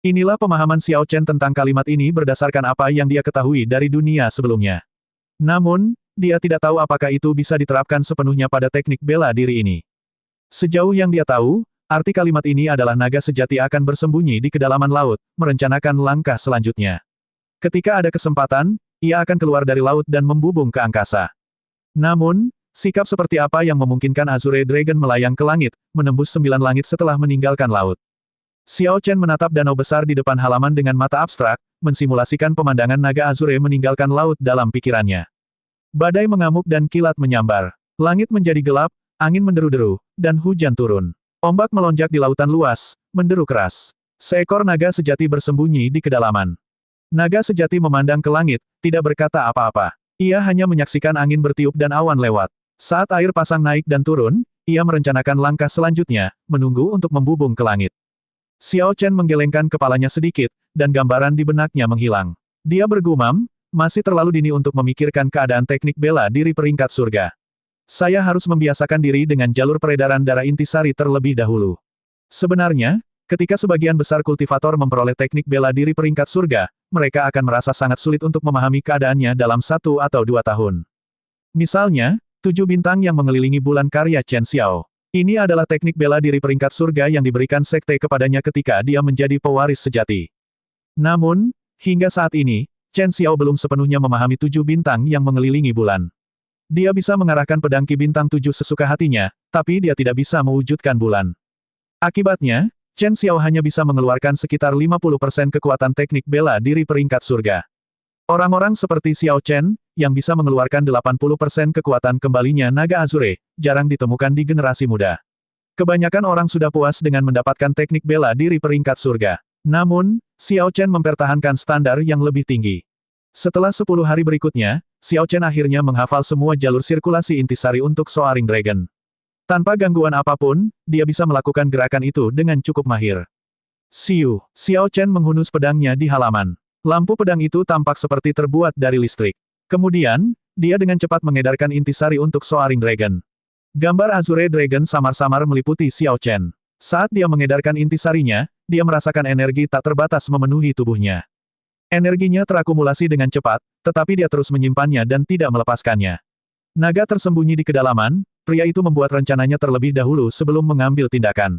Inilah pemahaman Xiao Chen tentang kalimat ini berdasarkan apa yang dia ketahui dari dunia sebelumnya. Namun, dia tidak tahu apakah itu bisa diterapkan sepenuhnya pada teknik bela diri ini. Sejauh yang dia tahu, arti kalimat ini adalah naga sejati akan bersembunyi di kedalaman laut, merencanakan langkah selanjutnya. Ketika ada kesempatan, ia akan keluar dari laut dan membubung ke angkasa. Namun, sikap seperti apa yang memungkinkan Azure Dragon melayang ke langit, menembus 9 langit setelah meninggalkan laut? Xiao Chen menatap danau besar di depan halaman dengan mata abstrak, mensimulasikan pemandangan naga Azure meninggalkan laut dalam pikirannya. Badai mengamuk dan kilat menyambar. Langit menjadi gelap, angin menderu-deru, dan hujan turun. Ombak melonjak di lautan luas, menderu keras. Seekor naga sejati bersembunyi di kedalaman. Naga sejati memandang ke langit, tidak berkata apa-apa. Ia hanya menyaksikan angin bertiup dan awan lewat. Saat air pasang naik dan turun, ia merencanakan langkah selanjutnya, menunggu untuk membubung ke langit. Xiao Chen menggelengkan kepalanya sedikit, dan gambaran di benaknya menghilang. Dia bergumam, masih terlalu dini untuk memikirkan keadaan teknik bela diri peringkat surga. Saya harus membiasakan diri dengan jalur peredaran darah intisari terlebih dahulu. Sebenarnya, ketika sebagian besar kultivator memperoleh teknik bela diri peringkat surga, mereka akan merasa sangat sulit untuk memahami keadaannya dalam 1 atau 2 tahun. Misalnya, 7 bintang yang mengelilingi bulan karya Chen Xiao. Ini adalah teknik bela diri peringkat surga yang diberikan sekte kepadanya ketika dia menjadi pewaris sejati. Namun, hingga saat ini, Chen Xiao belum sepenuhnya memahami 7 bintang yang mengelilingi bulan. Dia bisa mengarahkan pedang Ki bintang 7 sesuka hatinya, tapi dia tidak bisa mewujudkan bulan. Akibatnya, Chen Xiao hanya bisa mengeluarkan sekitar 50% kekuatan teknik bela diri peringkat surga. Orang-orang seperti Xiao Chen, yang bisa mengeluarkan 80% kekuatan kembalinya naga Azure, jarang ditemukan di generasi muda. Kebanyakan orang sudah puas dengan mendapatkan teknik bela diri peringkat surga. Namun, Xiao Chen mempertahankan standar yang lebih tinggi. Setelah 10 hari berikutnya, Xiao Chen akhirnya menghafal semua jalur sirkulasi intisari untuk Soaring Dragon. Tanpa gangguan apapun, dia bisa melakukan gerakan itu dengan cukup mahir. Xiao Chen menghunus pedangnya di halaman. Lampu pedang itu tampak seperti terbuat dari listrik. Kemudian, dia dengan cepat mengedarkan intisari untuk Soaring Dragon. Gambar Azure Dragon samar-samar meliputi Xiao Chen. Saat dia mengedarkan intisarinya, dia merasakan energi tak terbatas memenuhi tubuhnya. Energinya terakumulasi dengan cepat, tetapi dia terus menyimpannya dan tidak melepaskannya. Naga tersembunyi di kedalaman, pria itu membuat rencananya terlebih dahulu sebelum mengambil tindakan.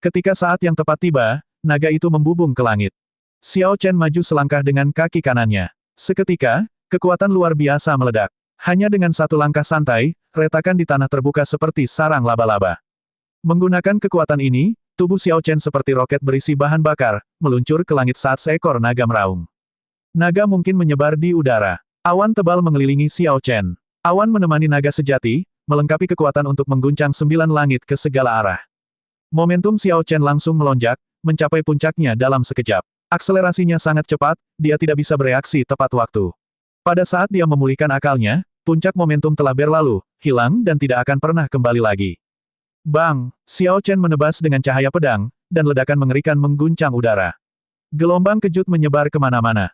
Ketika saat yang tepat tiba, naga itu membubung ke langit. Xiao Chen maju selangkah dengan kaki kanannya. Seketika, kekuatan luar biasa meledak. Hanya dengan satu langkah santai, retakan di tanah terbuka seperti sarang laba-laba. Menggunakan kekuatan ini, tubuh Xiao Chen seperti roket berisi bahan bakar, meluncur ke langit saat seekor naga meraung. Naga mungkin menyebar di udara. Awan tebal mengelilingi Xiao Chen. Awan menemani naga sejati, melengkapi kekuatan untuk mengguncang 9 langit ke segala arah. Momentum Xiao Chen langsung melonjak, mencapai puncaknya dalam sekejap. Akselerasinya sangat cepat, dia tidak bisa bereaksi tepat waktu. Pada saat dia memulihkan akalnya, puncak momentum telah berlalu, hilang dan tidak akan pernah kembali lagi. Bang! Xiao Chen menebas dengan cahaya pedang, dan ledakan mengerikan mengguncang udara. Gelombang kejut menyebar kemana-mana.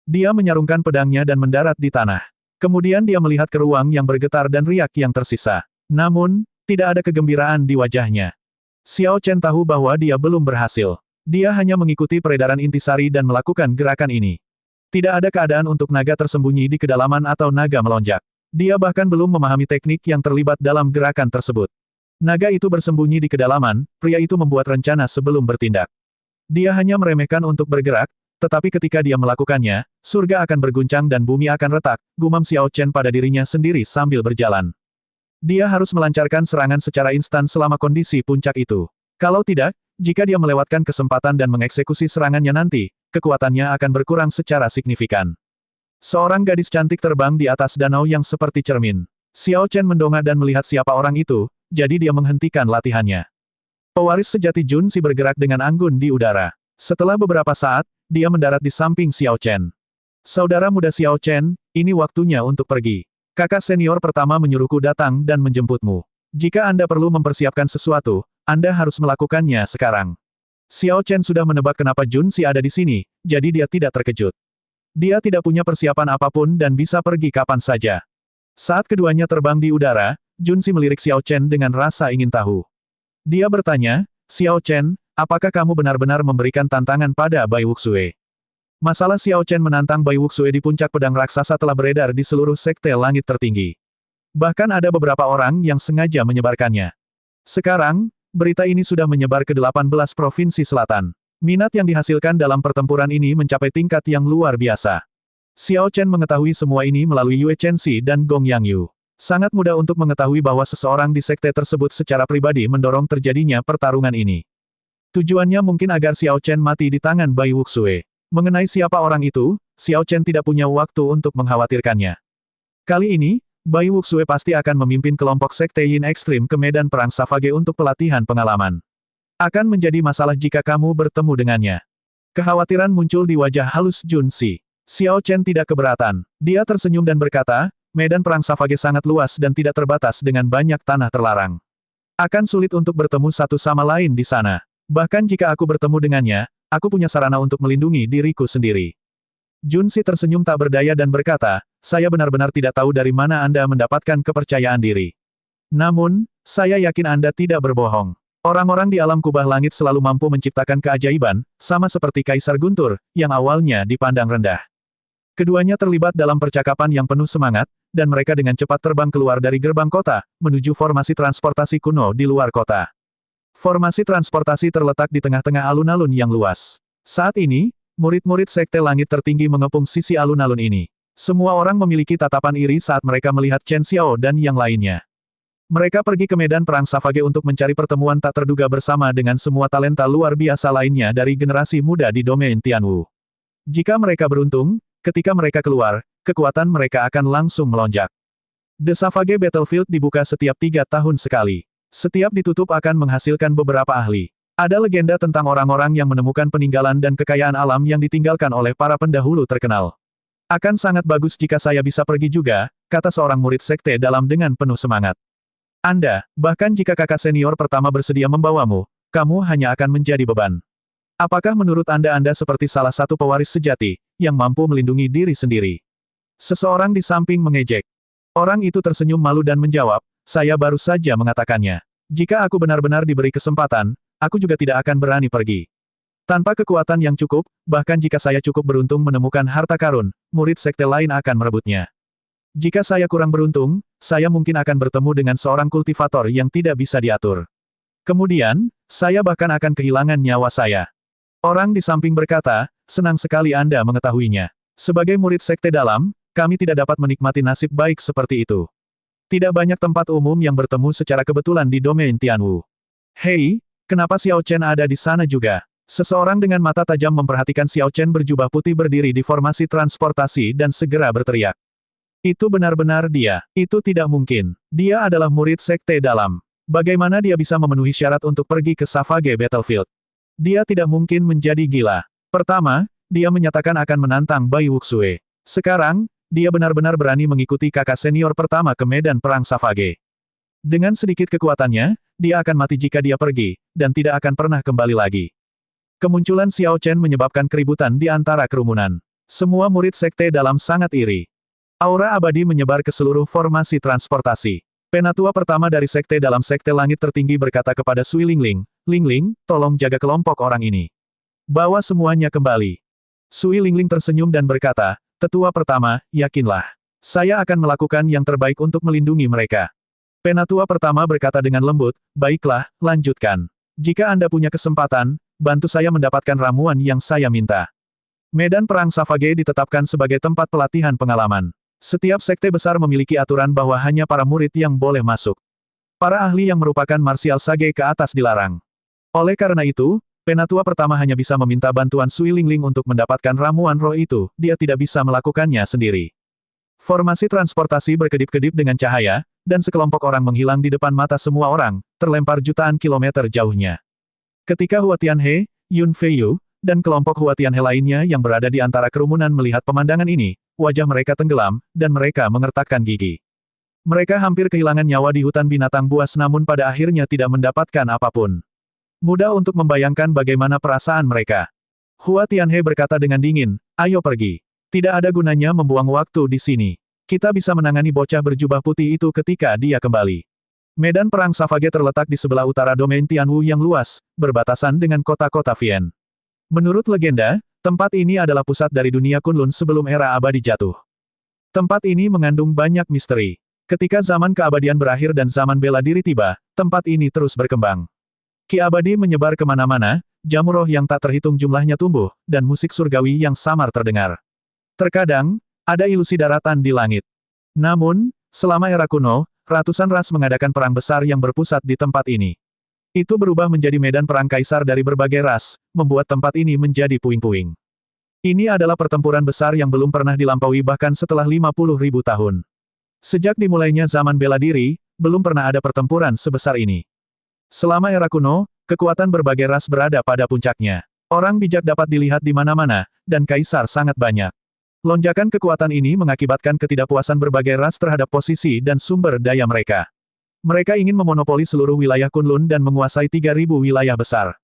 Dia menyarungkan pedangnya dan mendarat di tanah. Kemudian dia melihat ke ruang yang bergetar dan riak yang tersisa. Namun, tidak ada kegembiraan di wajahnya. Xiao Chen tahu bahwa dia belum berhasil. Dia hanya mengikuti peredaran intisari dan melakukan gerakan ini. Tidak ada keadaan untuk naga tersembunyi di kedalaman atau naga melonjak. Dia bahkan belum memahami teknik yang terlibat dalam gerakan tersebut. Naga itu bersembunyi di kedalaman, pria itu membuat rencana sebelum bertindak. Dia hanya meremehkan untuk bergerak, tetapi ketika dia melakukannya, surga akan berguncang dan bumi akan retak, gumam Xiao Chen pada dirinya sendiri sambil berjalan. Dia harus melancarkan serangan secara instan selama kondisi puncak itu. Kalau tidak, jika dia melewatkan kesempatan dan mengeksekusi serangannya nanti, kekuatannya akan berkurang secara signifikan. Seorang gadis cantik terbang di atas danau yang seperti cermin. Xiao Chen mendongak dan melihat siapa orang itu, jadi dia menghentikan latihannya. Pewaris sejati Jun Si bergerak dengan anggun di udara. Setelah beberapa saat, dia mendarat di samping Xiao Chen. Saudara muda Xiao Chen, ini waktunya untuk pergi. Kakak senior pertama menyuruhku datang dan menjemputmu. Jika Anda perlu mempersiapkan sesuatu, Anda harus melakukannya sekarang. Xiao Chen sudah menebak kenapa Jun Si ada di sini, jadi dia tidak terkejut. Dia tidak punya persiapan apapun dan bisa pergi kapan saja. Saat keduanya terbang di udara, Jun Si melirik Xiao Chen dengan rasa ingin tahu. Dia bertanya, Xiao Chen, apakah kamu benar-benar memberikan tantangan pada Bai Wuxue? Masalah Xiao Chen menantang Bai Wuxue di puncak pedang raksasa telah beredar di seluruh sekte langit tertinggi. Bahkan ada beberapa orang yang sengaja menyebarkannya. Sekarang, berita ini sudah menyebar ke 18 provinsi selatan. Minat yang dihasilkan dalam pertempuran ini mencapai tingkat yang luar biasa. Xiao Chen mengetahui semua ini melalui Yue Chenxi dan Gong Yangyu. Sangat mudah untuk mengetahui bahwa seseorang di sekte tersebut secara pribadi mendorong terjadinya pertarungan ini. Tujuannya mungkin agar Xiao Chen mati di tangan Bai Wuxue. Mengenai siapa orang itu, Xiao Chen tidak punya waktu untuk mengkhawatirkannya. Kali ini, Bai Wuxue pasti akan memimpin kelompok sekte Yin Ekstrim ke medan perang Savage untuk pelatihan pengalaman. Akan menjadi masalah jika kamu bertemu dengannya. Kekhawatiran muncul di wajah halus Jun Si. Xiao Chen tidak keberatan. Dia tersenyum dan berkata, medan perang Savage sangat luas dan tidak terbatas dengan banyak tanah terlarang. Akan sulit untuk bertemu satu sama lain di sana. Bahkan jika aku bertemu dengannya, aku punya sarana untuk melindungi diriku sendiri. Jun Si tersenyum tak berdaya dan berkata, saya benar-benar tidak tahu dari mana Anda mendapatkan kepercayaan diri. Namun, saya yakin Anda tidak berbohong. Orang-orang di alam kubah langit selalu mampu menciptakan keajaiban, sama seperti Kaisar Guntur, yang awalnya dipandang rendah. Keduanya terlibat dalam percakapan yang penuh semangat, dan mereka dengan cepat terbang keluar dari gerbang kota, menuju formasi transportasi kuno di luar kota. Formasi transportasi terletak di tengah-tengah alun-alun yang luas. Saat ini, murid-murid sekte langit tertinggi mengepung sisi alun-alun ini. Semua orang memiliki tatapan iri saat mereka melihat Chen Xiao dan yang lainnya. Mereka pergi ke medan perang Savage untuk mencari pertemuan tak terduga bersama dengan semua talenta luar biasa lainnya dari generasi muda di domain Tianwu. Jika mereka beruntung, ketika mereka keluar, kekuatan mereka akan langsung melonjak. The Savage Battlefield dibuka setiap 3 tahun sekali. Setiap ditutup akan menghasilkan beberapa ahli. Ada legenda tentang orang-orang yang menemukan peninggalan dan kekayaan alam yang ditinggalkan oleh para pendahulu terkenal. Akan sangat bagus jika saya bisa pergi juga, kata seorang murid sekte dalam dengan penuh semangat. Anda, bahkan jika kakak senior pertama bersedia membawamu, kamu hanya akan menjadi beban. Apakah menurut Anda seperti salah satu pewaris sejati, yang mampu melindungi diri sendiri? Seseorang di samping mengejek. Orang itu tersenyum malu dan menjawab, saya baru saja mengatakannya. Jika aku benar-benar diberi kesempatan, aku juga tidak akan berani pergi. Tanpa kekuatan yang cukup, bahkan jika saya cukup beruntung menemukan harta karun, murid sekte lain akan merebutnya. Jika saya kurang beruntung, saya mungkin akan bertemu dengan seorang kultivator yang tidak bisa diatur. Kemudian, saya bahkan akan kehilangan nyawa saya. Orang di samping berkata, senang sekali Anda mengetahuinya. Sebagai murid sekte dalam, kami tidak dapat menikmati nasib baik seperti itu. Tidak banyak tempat umum yang bertemu secara kebetulan di domain Tianwu. Hei, kenapa Xiao Chen ada di sana juga? Seseorang dengan mata tajam memperhatikan Xiao Chen berjubah putih berdiri di formasi transportasi dan segera berteriak. Itu benar-benar dia. Itu tidak mungkin. Dia adalah murid sekte dalam. Bagaimana dia bisa memenuhi syarat untuk pergi ke Savage Battlefield? Dia tidak mungkin menjadi gila. Pertama, dia menyatakan akan menantang Bai Wuxue. Sekarang, dia benar-benar berani mengikuti kakak senior pertama ke medan perang Savage. Dengan sedikit kekuatannya, dia akan mati jika dia pergi, dan tidak akan pernah kembali lagi. Kemunculan Xiao Chen menyebabkan keributan di antara kerumunan. Semua murid sekte dalam sangat iri. Aura abadi menyebar ke seluruh formasi transportasi. Penatua pertama dari sekte dalam sekte langit tertinggi berkata kepada Sui Lingling, Lingling, tolong jaga kelompok orang ini. Bawa semuanya kembali. Sui Lingling tersenyum dan berkata, Tetua pertama, yakinlah. Saya akan melakukan yang terbaik untuk melindungi mereka. Penatua pertama berkata dengan lembut, baiklah, lanjutkan. Jika Anda punya kesempatan, bantu saya mendapatkan ramuan yang saya minta. Medan perang Savage ditetapkan sebagai tempat pelatihan pengalaman. Setiap sekte besar memiliki aturan bahwa hanya para murid yang boleh masuk. Para ahli yang merupakan martial sage ke atas dilarang. Oleh karena itu, Penatua pertama hanya bisa meminta bantuan Sui Lingling untuk mendapatkan ramuan roh itu, dia tidak bisa melakukannya sendiri. Formasi transportasi berkedip-kedip dengan cahaya, dan sekelompok orang menghilang di depan mata semua orang, terlempar jutaan kilometer jauhnya. Ketika Hua Tianhe, Yun Feiyu, dan kelompok Hua Tianhe lainnya yang berada di antara kerumunan melihat pemandangan ini, wajah mereka tenggelam, dan mereka mengertakkan gigi. Mereka hampir kehilangan nyawa di hutan binatang buas namun pada akhirnya tidak mendapatkan apapun. Mudah untuk membayangkan bagaimana perasaan mereka. Hua Tianhe berkata dengan dingin, ayo pergi. Tidak ada gunanya membuang waktu di sini. Kita bisa menangani bocah berjubah putih itu ketika dia kembali. Medan Perang Savage terletak di sebelah utara domain Tianwu yang luas, berbatasan dengan kota-kota Vian. Menurut legenda, tempat ini adalah pusat dari dunia Kunlun sebelum era abadi jatuh. Tempat ini mengandung banyak misteri. Ketika zaman keabadian berakhir dan zaman bela diri tiba, tempat ini terus berkembang. Ki abadi menyebar kemana-mana, jamu roh yang tak terhitung jumlahnya tumbuh, dan musik surgawi yang samar terdengar. Terkadang, ada ilusi daratan di langit. Namun, selama era kuno, ratusan ras mengadakan perang besar yang berpusat di tempat ini. Itu berubah menjadi medan perang kaisar dari berbagai ras, membuat tempat ini menjadi puing-puing. Ini adalah pertempuran besar yang belum pernah dilampaui bahkan setelah 50.000 tahun. Sejak dimulainya zaman bela diri, belum pernah ada pertempuran sebesar ini. Selama era kuno, kekuatan berbagai ras berada pada puncaknya. Orang bijak dapat dilihat di mana-mana, dan kaisar sangat banyak. Lonjakan kekuatan ini mengakibatkan ketidakpuasan berbagai ras terhadap posisi dan sumber daya mereka. Mereka ingin memonopoli seluruh wilayah Kunlun dan menguasai 3.000 wilayah besar.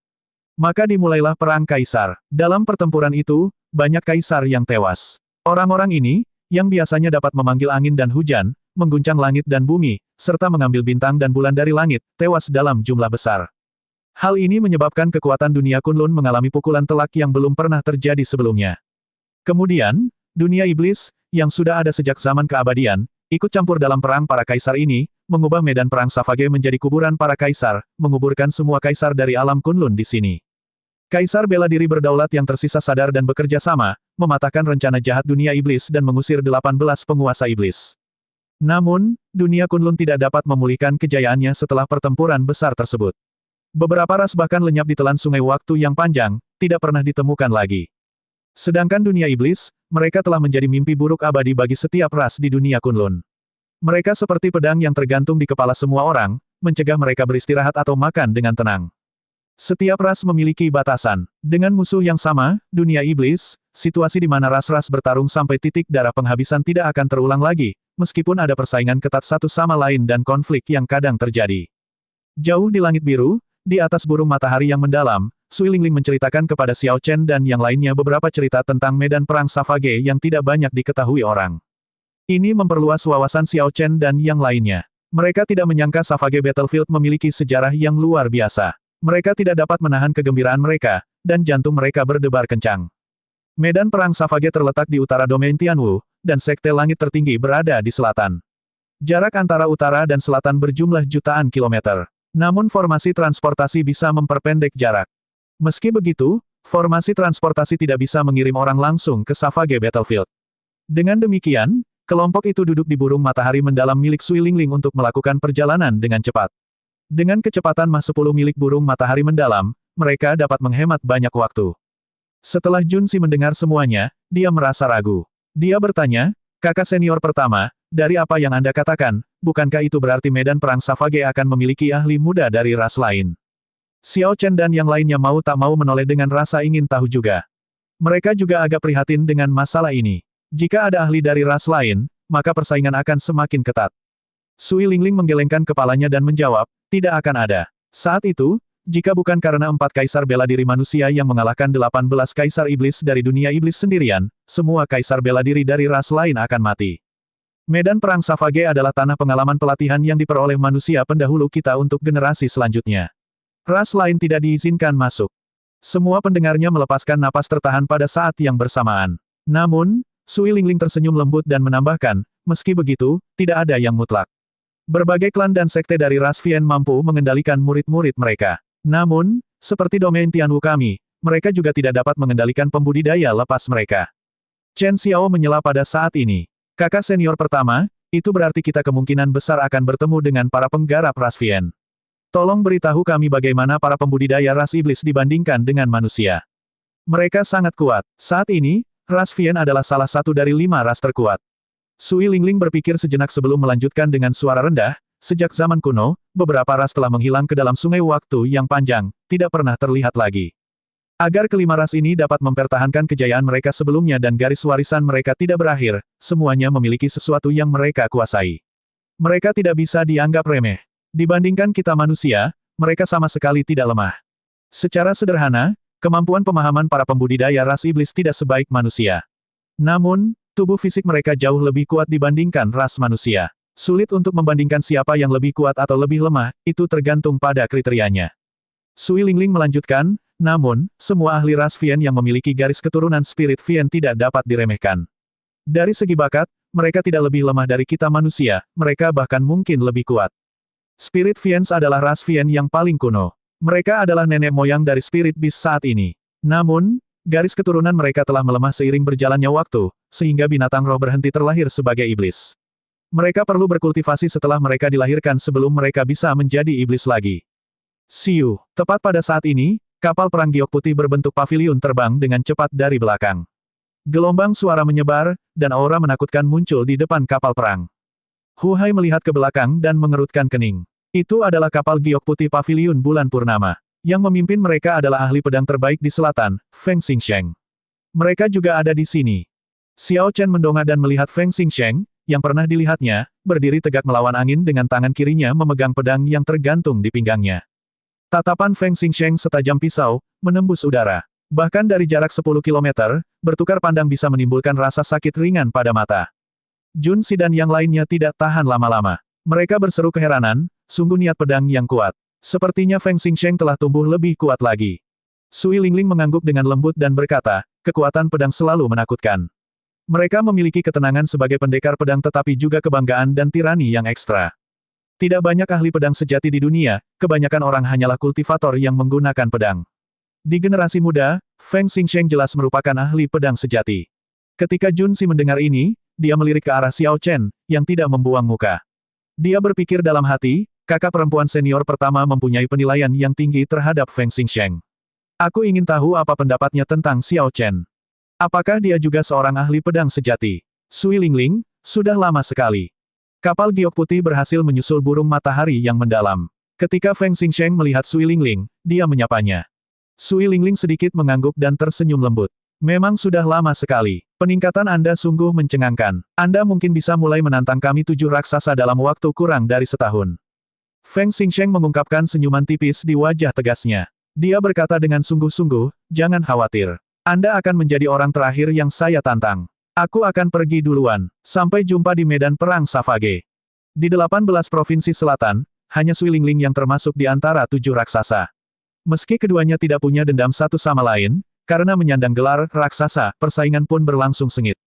Maka dimulailah Perang Kaisar. Dalam pertempuran itu, banyak kaisar yang tewas. Orang-orang ini, yang biasanya dapat memanggil angin dan hujan, mengguncang langit dan bumi, serta mengambil bintang dan bulan dari langit, tewas dalam jumlah besar. Hal ini menyebabkan kekuatan dunia Kunlun mengalami pukulan telak yang belum pernah terjadi sebelumnya. Kemudian, dunia iblis, yang sudah ada sejak zaman keabadian, ikut campur dalam perang para kaisar ini, mengubah medan perang Savage menjadi kuburan para kaisar, menguburkan semua kaisar dari alam Kunlun di sini. Kaisar bela diri berdaulat yang tersisa sadar dan bekerja sama, mematahkan rencana jahat dunia iblis dan mengusir 18 penguasa iblis. Namun, dunia Kunlun tidak dapat memulihkan kejayaannya setelah pertempuran besar tersebut. Beberapa ras bahkan lenyap di telan sungai waktu yang panjang, tidak pernah ditemukan lagi. Sedangkan dunia iblis, mereka telah menjadi mimpi buruk abadi bagi setiap ras di dunia Kunlun. Mereka seperti pedang yang tergantung di kepala semua orang, mencegah mereka beristirahat atau makan dengan tenang. Setiap ras memiliki batasan. Dengan musuh yang sama, dunia iblis, situasi di mana ras-ras bertarung sampai titik darah penghabisan tidak akan terulang lagi, meskipun ada persaingan ketat satu sama lain dan konflik yang kadang terjadi. Jauh di langit biru, di atas burung matahari yang mendalam, Sui Lingling menceritakan kepada Xiao Chen dan yang lainnya beberapa cerita tentang medan perang Savage yang tidak banyak diketahui orang. Ini memperluas wawasan Xiao Chen dan yang lainnya. Mereka tidak menyangka Savage Battlefield memiliki sejarah yang luar biasa. Mereka tidak dapat menahan kegembiraan mereka, dan jantung mereka berdebar kencang. Medan perang Savage terletak di utara domain Tianwu, dan sekte langit tertinggi berada di selatan. Jarak antara utara dan selatan berjumlah jutaan kilometer. Namun formasi transportasi bisa memperpendek jarak. Meski begitu, formasi transportasi tidak bisa mengirim orang langsung ke Savage Battlefield. Dengan demikian, kelompok itu duduk di burung matahari mendalam milik Sui Lingling untuk melakukan perjalanan dengan cepat. Dengan kecepatan Mach 10 milik burung matahari mendalam, mereka dapat menghemat banyak waktu. Setelah Junsi mendengar semuanya, dia merasa ragu. Dia bertanya, "Kakak senior pertama, dari apa yang Anda katakan, bukankah itu berarti medan perang Savage akan memiliki ahli muda dari ras lain?" Xiao Chen dan yang lainnya mau tak mau menoleh dengan rasa ingin tahu juga. Mereka juga agak prihatin dengan masalah ini. Jika ada ahli dari ras lain, maka persaingan akan semakin ketat. Sui Lingling menggelengkan kepalanya dan menjawab, "Tidak akan ada. Saat itu, jika bukan karena 4 kaisar bela diri manusia yang mengalahkan 18 kaisar iblis dari dunia iblis sendirian, semua kaisar bela diri dari ras lain akan mati." Medan perang Savage adalah tanah pengalaman pelatihan yang diperoleh manusia pendahulu kita untuk generasi selanjutnya. Ras lain tidak diizinkan masuk. Semua pendengarnya melepaskan napas tertahan pada saat yang bersamaan. Namun, Sui Lingling tersenyum lembut dan menambahkan, meski begitu, tidak ada yang mutlak. Berbagai klan dan sekte dari ras Vian mampu mengendalikan murid-murid mereka. Namun, seperti domain Tianwu kami, mereka juga tidak dapat mengendalikan pembudidaya lepas mereka. Chen Xiao menyela pada saat ini. "Kakak senior pertama, itu berarti kita kemungkinan besar akan bertemu dengan para penggarap ras Vian. Tolong beritahu kami bagaimana para pembudidaya ras iblis dibandingkan dengan manusia." Mereka sangat kuat. Saat ini, ras Vian adalah salah satu dari 5 ras terkuat. Sui Lingling berpikir sejenak sebelum melanjutkan dengan suara rendah, "Sejak zaman kuno, beberapa ras telah menghilang ke dalam sungai waktu yang panjang, tidak pernah terlihat lagi. Agar kelima ras ini dapat mempertahankan kejayaan mereka sebelumnya dan garis warisan mereka tidak berakhir, semuanya memiliki sesuatu yang mereka kuasai. Mereka tidak bisa dianggap remeh. Dibandingkan kita manusia, mereka sama sekali tidak lemah. Secara sederhana, kemampuan pemahaman para pembudidaya ras iblis tidak sebaik manusia. Namun, tubuh fisik mereka jauh lebih kuat dibandingkan ras manusia. Sulit untuk membandingkan siapa yang lebih kuat atau lebih lemah, itu tergantung pada kriterianya. Sui Lingling melanjutkan, namun, semua ahli ras Vian yang memiliki garis keturunan spirit Vian tidak dapat diremehkan. Dari segi bakat, mereka tidak lebih lemah dari kita manusia, mereka bahkan mungkin lebih kuat. Spirit Vians adalah ras Vian yang paling kuno. Mereka adalah nenek moyang dari Spirit Beast saat ini. Namun, garis keturunan mereka telah melemah seiring berjalannya waktu, sehingga binatang roh berhenti terlahir sebagai iblis. Mereka perlu berkultivasi setelah mereka dilahirkan sebelum mereka bisa menjadi iblis lagi. Siu, tepat pada saat ini, kapal perang giok putih berbentuk paviliun terbang dengan cepat dari belakang. Gelombang suara menyebar, dan aura menakutkan muncul di depan kapal perang. Hu Hai melihat ke belakang dan mengerutkan kening. Itu adalah kapal giok putih paviliun bulan purnama. Yang memimpin mereka adalah ahli pedang terbaik di selatan, Feng Xingsheng. Mereka juga ada di sini. Xiao Chen mendongak dan melihat Feng Xingsheng, yang pernah dilihatnya, berdiri tegak melawan angin dengan tangan kirinya memegang pedang yang tergantung di pinggangnya. Tatapan Feng Xingsheng setajam pisau, menembus udara. Bahkan dari jarak 10 km, bertukar pandang bisa menimbulkan rasa sakit ringan pada mata. Jun Si dan yang lainnya tidak tahan lama-lama. Mereka berseru keheranan, sungguh niat pedang yang kuat. Sepertinya Feng Xingsheng telah tumbuh lebih kuat lagi. Sui Lingling mengangguk dengan lembut dan berkata, kekuatan pedang selalu menakutkan. Mereka memiliki ketenangan sebagai pendekar pedang tetapi juga kebanggaan dan tirani yang ekstra. Tidak banyak ahli pedang sejati di dunia, kebanyakan orang hanyalah kultivator yang menggunakan pedang. Di generasi muda, Feng Xingsheng jelas merupakan ahli pedang sejati. Ketika Jun Si mendengar ini, dia melirik ke arah Xiao Chen, yang tidak membuang muka. Dia berpikir dalam hati, kakak perempuan senior pertama mempunyai penilaian yang tinggi terhadap Feng Xingsheng. Aku ingin tahu apa pendapatnya tentang Xiao Chen. Apakah dia juga seorang ahli pedang sejati? Sui Lingling, sudah lama sekali. Kapal giok putih berhasil menyusul burung matahari yang mendalam. Ketika Feng Xingsheng melihat Sui Lingling, dia menyapanya. Sui Lingling sedikit mengangguk dan tersenyum lembut. Memang sudah lama sekali. Peningkatan Anda sungguh mencengangkan. Anda mungkin bisa mulai menantang kami 7 raksasa dalam waktu kurang dari setahun. Feng Xingsheng mengungkapkan senyuman tipis di wajah tegasnya. Dia berkata dengan sungguh-sungguh, jangan khawatir. Anda akan menjadi orang terakhir yang saya tantang. Aku akan pergi duluan. Sampai jumpa di medan perang Savage. Di 18 provinsi selatan, hanya Sui Lingling yang termasuk di antara 7 raksasa. Meski keduanya tidak punya dendam satu sama lain, karena menyandang gelar raksasa, persaingan pun berlangsung sengit.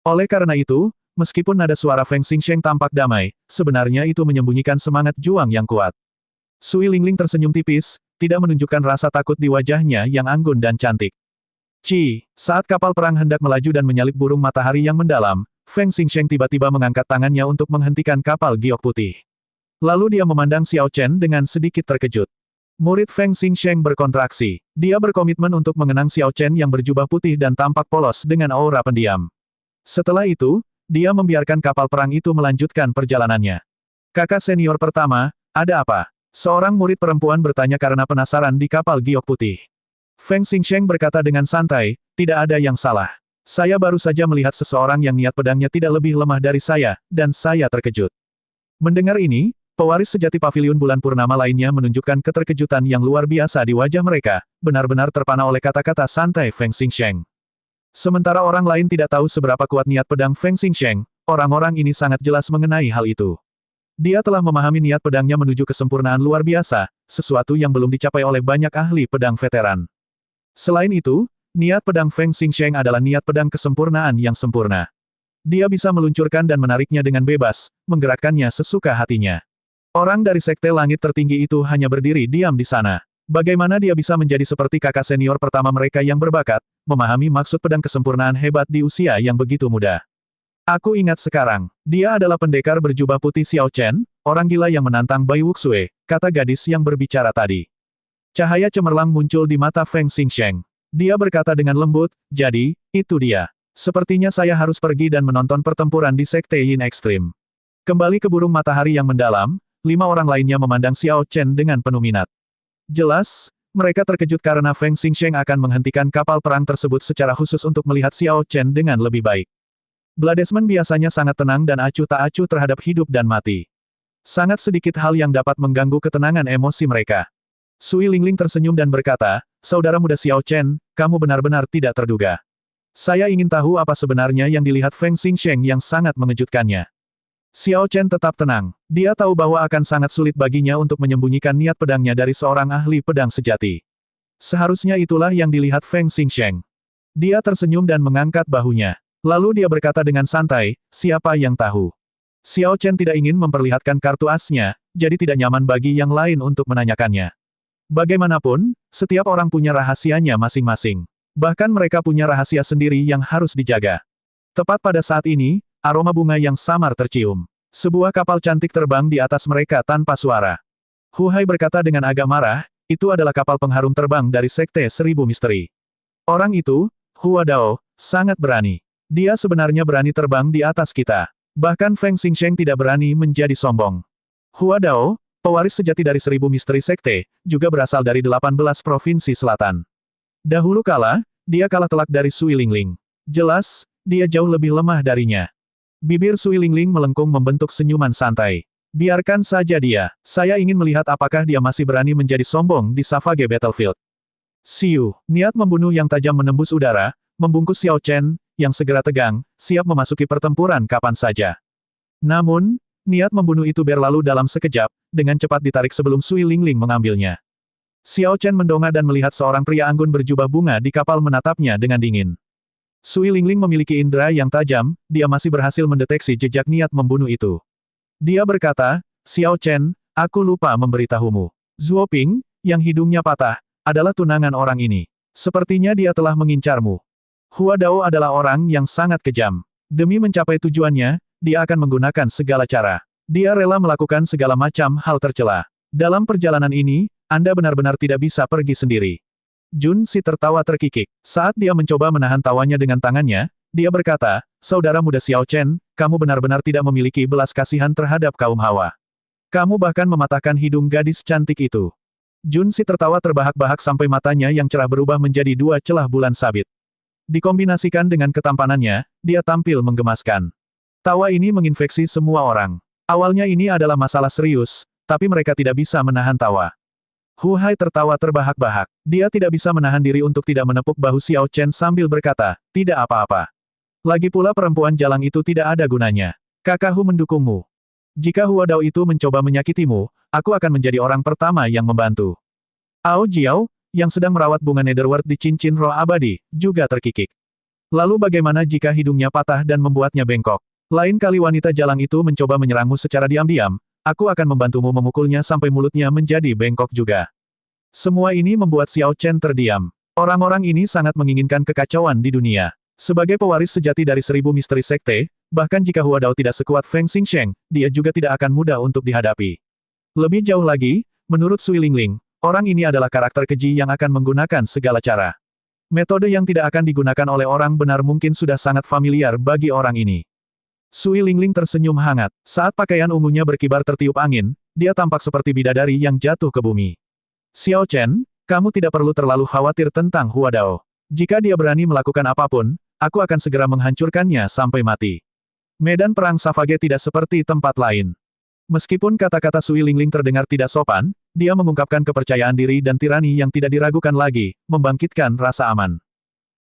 Oleh karena itu, meskipun nada suara Feng Xingsheng tampak damai, sebenarnya itu menyembunyikan semangat juang yang kuat. Sui Lingling tersenyum tipis, tidak menunjukkan rasa takut di wajahnya yang anggun dan cantik. Saat kapal perang hendak melaju dan menyalip burung matahari yang mendalam, Feng Xingsheng tiba-tiba mengangkat tangannya untuk menghentikan kapal giok putih. Lalu dia memandang Xiao Chen dengan sedikit terkejut. Murid Feng Xingsheng berkontraksi. Dia berkomitmen untuk mengenang Xiao Chen yang berjubah putih dan tampak polos dengan aura pendiam. Setelah itu, dia membiarkan kapal perang itu melanjutkan perjalanannya. Kakak senior pertama, ada apa? Seorang murid perempuan bertanya karena penasaran di kapal giok putih. Feng Xingsheng berkata dengan santai, tidak ada yang salah. Saya baru saja melihat seseorang yang niat pedangnya tidak lebih lemah dari saya, dan saya terkejut. Mendengar ini, pewaris sejati paviliun bulan purnama lainnya menunjukkan keterkejutan yang luar biasa di wajah mereka, benar-benar terpana oleh kata-kata santai Feng Xingsheng. Sementara orang lain tidak tahu seberapa kuat niat pedang Feng Xingsheng, orang-orang ini sangat jelas mengenai hal itu. Dia telah memahami niat pedangnya menuju kesempurnaan luar biasa, sesuatu yang belum dicapai oleh banyak ahli pedang veteran. Selain itu, niat pedang Feng Xingsheng adalah niat pedang kesempurnaan yang sempurna. Dia bisa meluncurkan dan menariknya dengan bebas, menggerakkannya sesuka hatinya. Orang dari Sekte Langit Tertinggi itu hanya berdiri diam di sana. Bagaimana dia bisa menjadi seperti kakak senior pertama mereka yang berbakat, memahami maksud pedang kesempurnaan hebat di usia yang begitu muda. Aku ingat sekarang, dia adalah pendekar berjubah putih Xiao Chen, orang gila yang menantang Bai Wuxue, kata gadis yang berbicara tadi. Cahaya cemerlang muncul di mata Feng Xingsheng. Dia berkata dengan lembut, jadi, itu dia. Sepertinya saya harus pergi dan menonton pertempuran di Sekte Yin Ekstrim. Kembali ke burung matahari yang mendalam, 5 orang lainnya memandang Xiao Chen dengan penuh minat. Jelas, mereka terkejut karena Feng Xingsheng akan menghentikan kapal perang tersebut secara khusus untuk melihat Xiao Chen dengan lebih baik. Bladesman biasanya sangat tenang dan acuh tak acuh terhadap hidup dan mati. Sangat sedikit hal yang dapat mengganggu ketenangan emosi mereka. Sui Lingling tersenyum dan berkata, saudara muda Xiao Chen, kamu benar-benar tidak terduga. Saya ingin tahu apa sebenarnya yang dilihat Feng Xingsheng yang sangat mengejutkannya. Xiao Chen tetap tenang. Dia tahu bahwa akan sangat sulit baginya untuk menyembunyikan niat pedangnya dari seorang ahli pedang sejati. Seharusnya itulah yang dilihat Feng Xingsheng. Dia tersenyum dan mengangkat bahunya. Lalu dia berkata dengan santai, siapa yang tahu. Xiao Chen tidak ingin memperlihatkan kartu asnya, jadi tidak nyaman bagi yang lain untuk menanyakannya. Bagaimanapun, setiap orang punya rahasianya masing-masing. Bahkan mereka punya rahasia sendiri yang harus dijaga. Tepat pada saat ini, aroma bunga yang samar tercium. Sebuah kapal cantik terbang di atas mereka tanpa suara. Hu Hai berkata dengan agak marah, itu adalah kapal pengharum terbang dari Sekte Seribu Misteri. Orang itu, Hua Dao, sangat berani. Dia sebenarnya berani terbang di atas kita. Bahkan Feng Xingsheng tidak berani menjadi sombong. Hua Dao, pewaris sejati dari 1000 misteri sekte, juga berasal dari 18 provinsi selatan. Dahulu kala, dia kalah telak dari Sui Lingling. Jelas, dia jauh lebih lemah darinya. Bibir Sui Lingling melengkung membentuk senyuman santai. Biarkan saja dia, saya ingin melihat apakah dia masih berani menjadi sombong di Savage Battlefield. Siu, niat membunuh yang tajam menembus udara, membungkus Xiao Chen, yang segera tegang, siap memasuki pertempuran kapan saja. Namun, niat membunuh itu berlalu dalam sekejap, dengan cepat ditarik sebelum Sui Lingling mengambilnya. Xiao Chen mendongak dan melihat seorang pria anggun berjubah bunga di kapal menatapnya dengan dingin. Sui Lingling memiliki indera yang tajam, dia masih berhasil mendeteksi jejak niat membunuh itu. Dia berkata, Xiao Chen, aku lupa memberitahumu. Zuo Ping, yang hidungnya patah, adalah tunangan orang ini. Sepertinya dia telah mengincarmu. Hua Dao adalah orang yang sangat kejam. Demi mencapai tujuannya, dia akan menggunakan segala cara. Dia rela melakukan segala macam hal tercela. Dalam perjalanan ini, Anda benar-benar tidak bisa pergi sendiri. Jun Si tertawa terkikik. Saat dia mencoba menahan tawanya dengan tangannya, dia berkata, saudara muda Xiao Chen, kamu benar-benar tidak memiliki belas kasihan terhadap kaum Hawa. Kamu bahkan mematahkan hidung gadis cantik itu. Jun Si tertawa terbahak-bahak sampai matanya yang cerah berubah menjadi dua celah bulan sabit. Dikombinasikan dengan ketampanannya, dia tampil menggemaskan. Tawa ini menginfeksi semua orang. Awalnya ini adalah masalah serius, tapi mereka tidak bisa menahan tawa. Hu Hai tertawa terbahak-bahak. Dia tidak bisa menahan diri untuk tidak menepuk bahu Xiao Chen sambil berkata, tidak apa-apa. Lagi pula perempuan jalang itu tidak ada gunanya. Kakakku mendukungmu. Jika Hua Dao itu mencoba menyakitimu, aku akan menjadi orang pertama yang membantu. Ao Jiao, yang sedang merawat bunga Netherworld di cincin roh abadi, juga terkikik. Lalu bagaimana jika hidungnya patah dan membuatnya bengkok? Lain kali wanita jalang itu mencoba menyerangmu secara diam-diam, aku akan membantumu memukulnya sampai mulutnya menjadi bengkok juga. Semua ini membuat Xiao Chen terdiam. Orang-orang ini sangat menginginkan kekacauan di dunia. Sebagai pewaris sejati dari 1000 misteri sekte, bahkan jika Hua Dao tidak sekuat Feng Xingsheng, dia juga tidak akan mudah untuk dihadapi. Lebih jauh lagi, menurut Sui Lingling, orang ini adalah karakter keji yang akan menggunakan segala cara. Metode yang tidak akan digunakan oleh orang benar mungkin sudah sangat familiar bagi orang ini. Sui Lingling tersenyum hangat. Saat pakaian ungunya berkibar tertiup angin, dia tampak seperti bidadari yang jatuh ke bumi. Xiao Chen, kamu tidak perlu terlalu khawatir tentang Hua Dao. Jika dia berani melakukan apapun, aku akan segera menghancurkannya sampai mati. Medan perang Savage tidak seperti tempat lain. Meskipun kata-kata Sui Lingling terdengar tidak sopan, dia mengungkapkan kepercayaan diri dan tirani yang tidak diragukan lagi, membangkitkan rasa aman.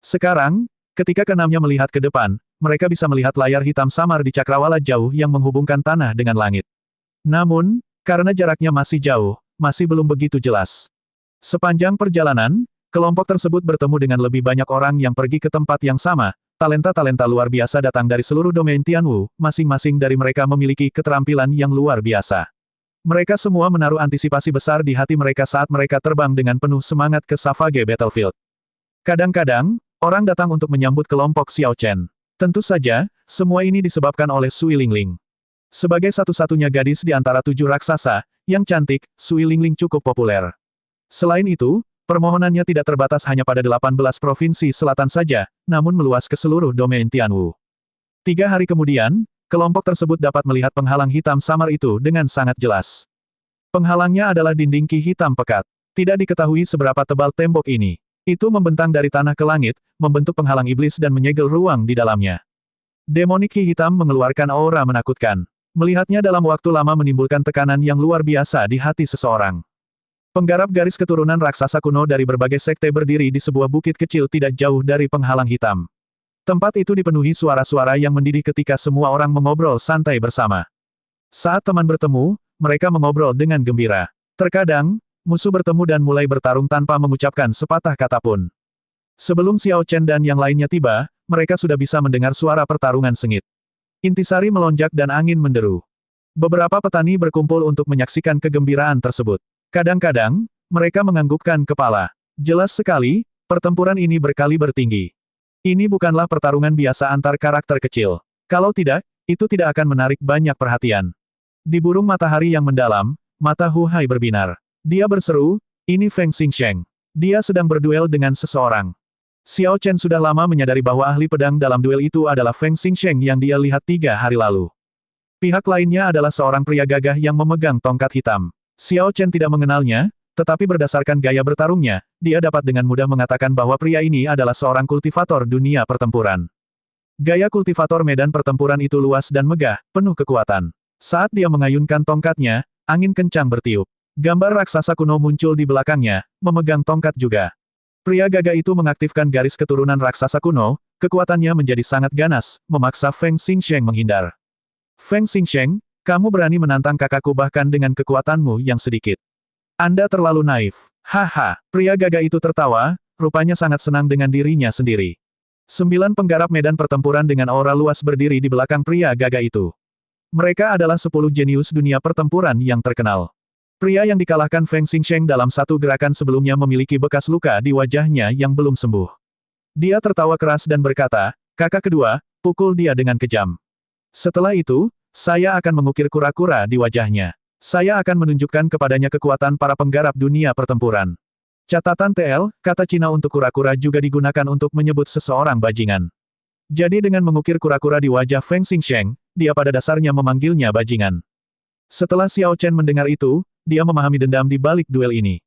Sekarang, ketika keenamnya melihat ke depan, mereka bisa melihat layar hitam samar di cakrawala jauh yang menghubungkan tanah dengan langit. Namun, karena jaraknya masih jauh, masih belum begitu jelas. Sepanjang perjalanan, kelompok tersebut bertemu dengan lebih banyak orang yang pergi ke tempat yang sama. Talenta-talenta luar biasa datang dari seluruh domain Tianwu, masing-masing dari mereka memiliki keterampilan yang luar biasa. Mereka semua menaruh antisipasi besar di hati mereka saat mereka terbang dengan penuh semangat ke Savage Battlefield. Kadang-kadang, orang datang untuk menyambut kelompok Xiao Chen. Tentu saja, semua ini disebabkan oleh Sui Lingling. Sebagai satu-satunya gadis di antara 7 raksasa, yang cantik, Sui Lingling cukup populer. Selain itu, permohonannya tidak terbatas hanya pada 18 provinsi selatan saja, namun meluas ke seluruh domain Tianwu. 3 hari kemudian, kelompok tersebut dapat melihat penghalang hitam samar itu dengan sangat jelas. Penghalangnya adalah dinding ki hitam pekat. Tidak diketahui seberapa tebal tembok ini. Itu membentang dari tanah ke langit, membentuk penghalang iblis dan menyegel ruang di dalamnya. Demonik ki hitam mengeluarkan aura menakutkan. Melihatnya dalam waktu lama menimbulkan tekanan yang luar biasa di hati seseorang. Penggarap garis keturunan raksasa kuno dari berbagai sekte berdiri di sebuah bukit kecil tidak jauh dari penghalang hitam. Tempat itu dipenuhi suara-suara yang mendidih ketika semua orang mengobrol santai bersama. Saat teman bertemu, mereka mengobrol dengan gembira. Terkadang, musuh bertemu dan mulai bertarung tanpa mengucapkan sepatah kata pun. Sebelum Xiao Chen dan yang lainnya tiba, mereka sudah bisa mendengar suara pertarungan sengit. Intisari melonjak dan angin menderu. Beberapa petani berkumpul untuk menyaksikan kegembiraan tersebut. Kadang-kadang, mereka menganggukkan kepala. Jelas sekali, pertempuran ini berkaliber tinggi. Ini bukanlah pertarungan biasa antar karakter kecil. Kalau tidak, itu tidak akan menarik banyak perhatian. Di burung matahari yang mendalam, mata Hu Hai berbinar. Dia berseru, ini Feng Xingsheng. Dia sedang berduel dengan seseorang. Xiao Chen sudah lama menyadari bahwa ahli pedang dalam duel itu adalah Feng Xingsheng yang dia lihat 3 hari lalu. Pihak lainnya adalah seorang pria gagah yang memegang tongkat hitam. Xiao Chen tidak mengenalnya, tetapi berdasarkan gaya bertarungnya, dia dapat dengan mudah mengatakan bahwa pria ini adalah seorang kultivator dunia pertempuran. Gaya kultivator medan pertempuran itu luas dan megah, penuh kekuatan. Saat dia mengayunkan tongkatnya, angin kencang bertiup. Gambar raksasa kuno muncul di belakangnya, memegang tongkat juga. Pria gagah itu mengaktifkan garis keturunan raksasa kuno, kekuatannya menjadi sangat ganas, memaksa Feng Xingsheng menghindar. Feng Xingsheng, kamu berani menantang kakakku bahkan dengan kekuatanmu yang sedikit. Anda terlalu naif. Haha, pria gagah itu tertawa, rupanya sangat senang dengan dirinya sendiri. 9 penggarap medan pertempuran dengan aura luas berdiri di belakang pria gagah itu. Mereka adalah 10 jenius dunia pertempuran yang terkenal. Pria yang dikalahkan Feng Xingsheng dalam satu gerakan sebelumnya memiliki bekas luka di wajahnya yang belum sembuh. Dia tertawa keras dan berkata, kakak kedua, pukul dia dengan kejam. Setelah itu, saya akan mengukir kura-kura di wajahnya. Saya akan menunjukkan kepadanya kekuatan para penggarap dunia pertempuran. Catatan TL, kata Cina untuk kura-kura juga digunakan untuk menyebut seseorang bajingan. Jadi dengan mengukir kura-kura di wajah Feng Xingsheng, dia pada dasarnya memanggilnya bajingan. Setelah Xiao Chen mendengar itu, dia memahami dendam di balik duel ini.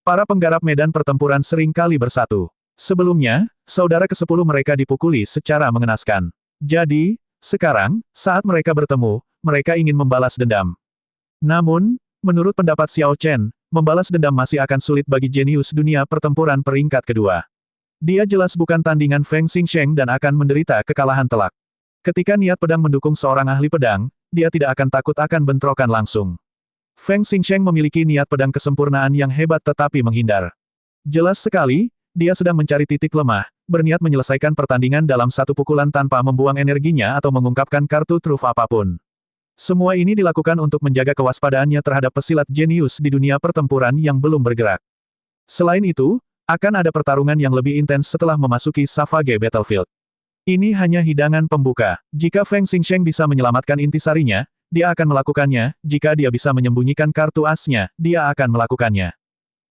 Para penggarap medan pertempuran sering kali bersatu. Sebelumnya, saudara ke-10 mereka dipukuli secara mengenaskan. Jadi, sekarang, saat mereka bertemu, mereka ingin membalas dendam. Namun, menurut pendapat Xiao Chen, membalas dendam masih akan sulit bagi jenius dunia pertempuran peringkat kedua. Dia jelas bukan tandingan Feng Xingsheng dan akan menderita kekalahan telak. Ketika niat pedang mendukung seorang ahli pedang, dia tidak akan takut akan bentrokan langsung. Feng Xingsheng memiliki niat pedang kesempurnaan yang hebat tetapi menghindar. Jelas sekali, dia sedang mencari titik lemah, berniat menyelesaikan pertandingan dalam satu pukulan tanpa membuang energinya atau mengungkapkan kartu truf apapun. Semua ini dilakukan untuk menjaga kewaspadaannya terhadap pesilat jenius di dunia pertempuran yang belum bergerak. Selain itu, akan ada pertarungan yang lebih intens setelah memasuki Savage Battlefield. Ini hanya hidangan pembuka. Jika Feng Xingsheng bisa menyelamatkan intisarinya, dia akan melakukannya, jika dia bisa menyembunyikan kartu asnya, dia akan melakukannya.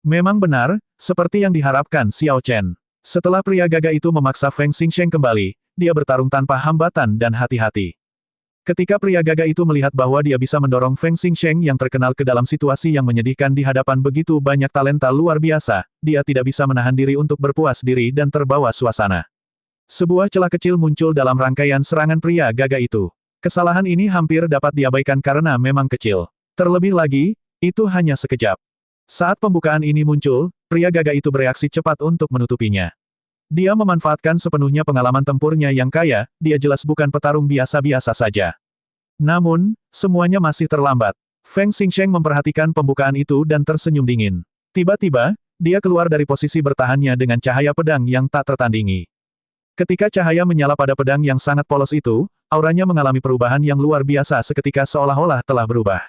Memang benar, seperti yang diharapkan Xiao Chen. Setelah pria gagah itu memaksa Feng Xingsheng kembali, dia bertarung tanpa hambatan dan hati-hati. Ketika pria gagah itu melihat bahwa dia bisa mendorong Feng Xingsheng yang terkenal ke dalam situasi yang menyedihkan di hadapan begitu banyak talenta luar biasa, dia tidak bisa menahan diri untuk berpuas diri dan terbawa suasana. Sebuah celah kecil muncul dalam rangkaian serangan pria gagah itu. Kesalahan ini hampir dapat diabaikan karena memang kecil. Terlebih lagi, itu hanya sekejap. Saat pembukaan ini muncul, pria gagah itu bereaksi cepat untuk menutupinya. Dia memanfaatkan sepenuhnya pengalaman tempurnya yang kaya, dia jelas bukan petarung biasa-biasa saja. Namun, semuanya masih terlambat. Feng Xingsheng memperhatikan pembukaan itu dan tersenyum dingin. Tiba-tiba, dia keluar dari posisi bertahannya dengan cahaya pedang yang tak tertandingi. Ketika cahaya menyala pada pedang yang sangat polos itu, auranya mengalami perubahan yang luar biasa seketika seolah-olah telah berubah.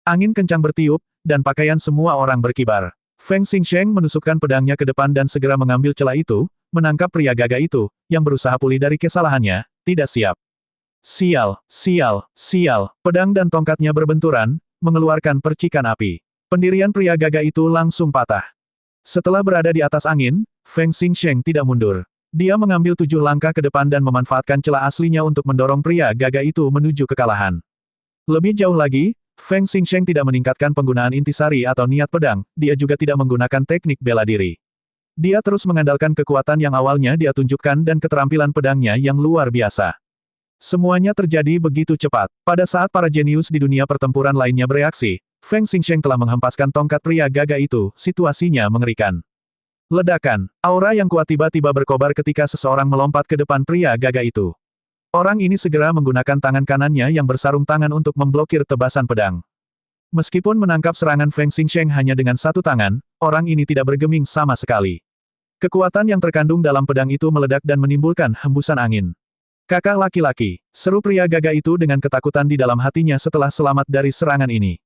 Angin kencang bertiup, dan pakaian semua orang berkibar. Feng Xingsheng menusukkan pedangnya ke depan dan segera mengambil celah itu, menangkap pria gagah itu, yang berusaha pulih dari kesalahannya, tidak siap. Sial, sial, sial, pedang dan tongkatnya berbenturan, mengeluarkan percikan api. Pendirian pria gagah itu langsung patah. Setelah berada di atas angin, Feng Xingsheng tidak mundur. Dia mengambil 7 langkah ke depan dan memanfaatkan celah aslinya untuk mendorong pria gagah itu menuju kekalahan. Lebih jauh lagi, Feng Xingsheng tidak meningkatkan penggunaan intisari atau niat pedang, dia juga tidak menggunakan teknik bela diri. Dia terus mengandalkan kekuatan yang awalnya dia tunjukkan dan keterampilan pedangnya yang luar biasa. Semuanya terjadi begitu cepat. Pada saat para jenius di dunia pertempuran lainnya bereaksi, Feng Xingsheng telah menghempaskan tongkat pria gagah itu, situasinya mengerikan. Ledakan, aura yang kuat tiba-tiba berkobar ketika seseorang melompat ke depan pria gagah itu. Orang ini segera menggunakan tangan kanannya yang bersarung tangan untuk memblokir tebasan pedang. Meskipun menangkap serangan Feng Xingsheng hanya dengan satu tangan, orang ini tidak bergeming sama sekali. Kekuatan yang terkandung dalam pedang itu meledak dan menimbulkan hembusan angin. Kakak laki-laki, seru pria gagah itu dengan ketakutan di dalam hatinya setelah selamat dari serangan ini.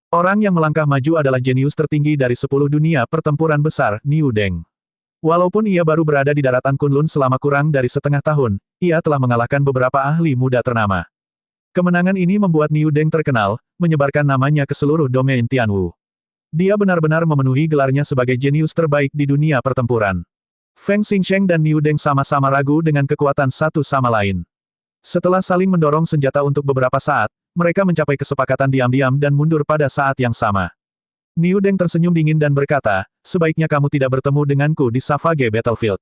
Orang yang melangkah maju adalah jenius tertinggi dari 10 dunia pertempuran besar, Niu Deng. Walaupun ia baru berada di daratan Kunlun selama kurang dari setengah tahun, ia telah mengalahkan beberapa ahli muda ternama. Kemenangan ini membuat Niu Deng terkenal, menyebarkan namanya ke seluruh domain Tianwu. Dia benar-benar memenuhi gelarnya sebagai jenius terbaik di dunia pertempuran. Feng Xingsheng dan Niu Deng sama-sama ragu dengan kekuatan satu sama lain. Setelah saling mendorong senjata untuk beberapa saat, mereka mencapai kesepakatan diam-diam dan mundur pada saat yang sama. Niu Deng tersenyum dingin dan berkata, sebaiknya kamu tidak bertemu denganku di Savage Battlefield.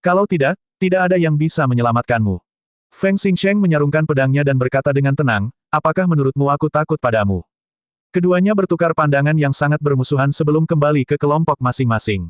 Kalau tidak, tidak ada yang bisa menyelamatkanmu. Feng Xingsheng menyarungkan pedangnya dan berkata dengan tenang, apakah menurutmu aku takut padamu? Keduanya bertukar pandangan yang sangat bermusuhan sebelum kembali ke kelompok masing-masing.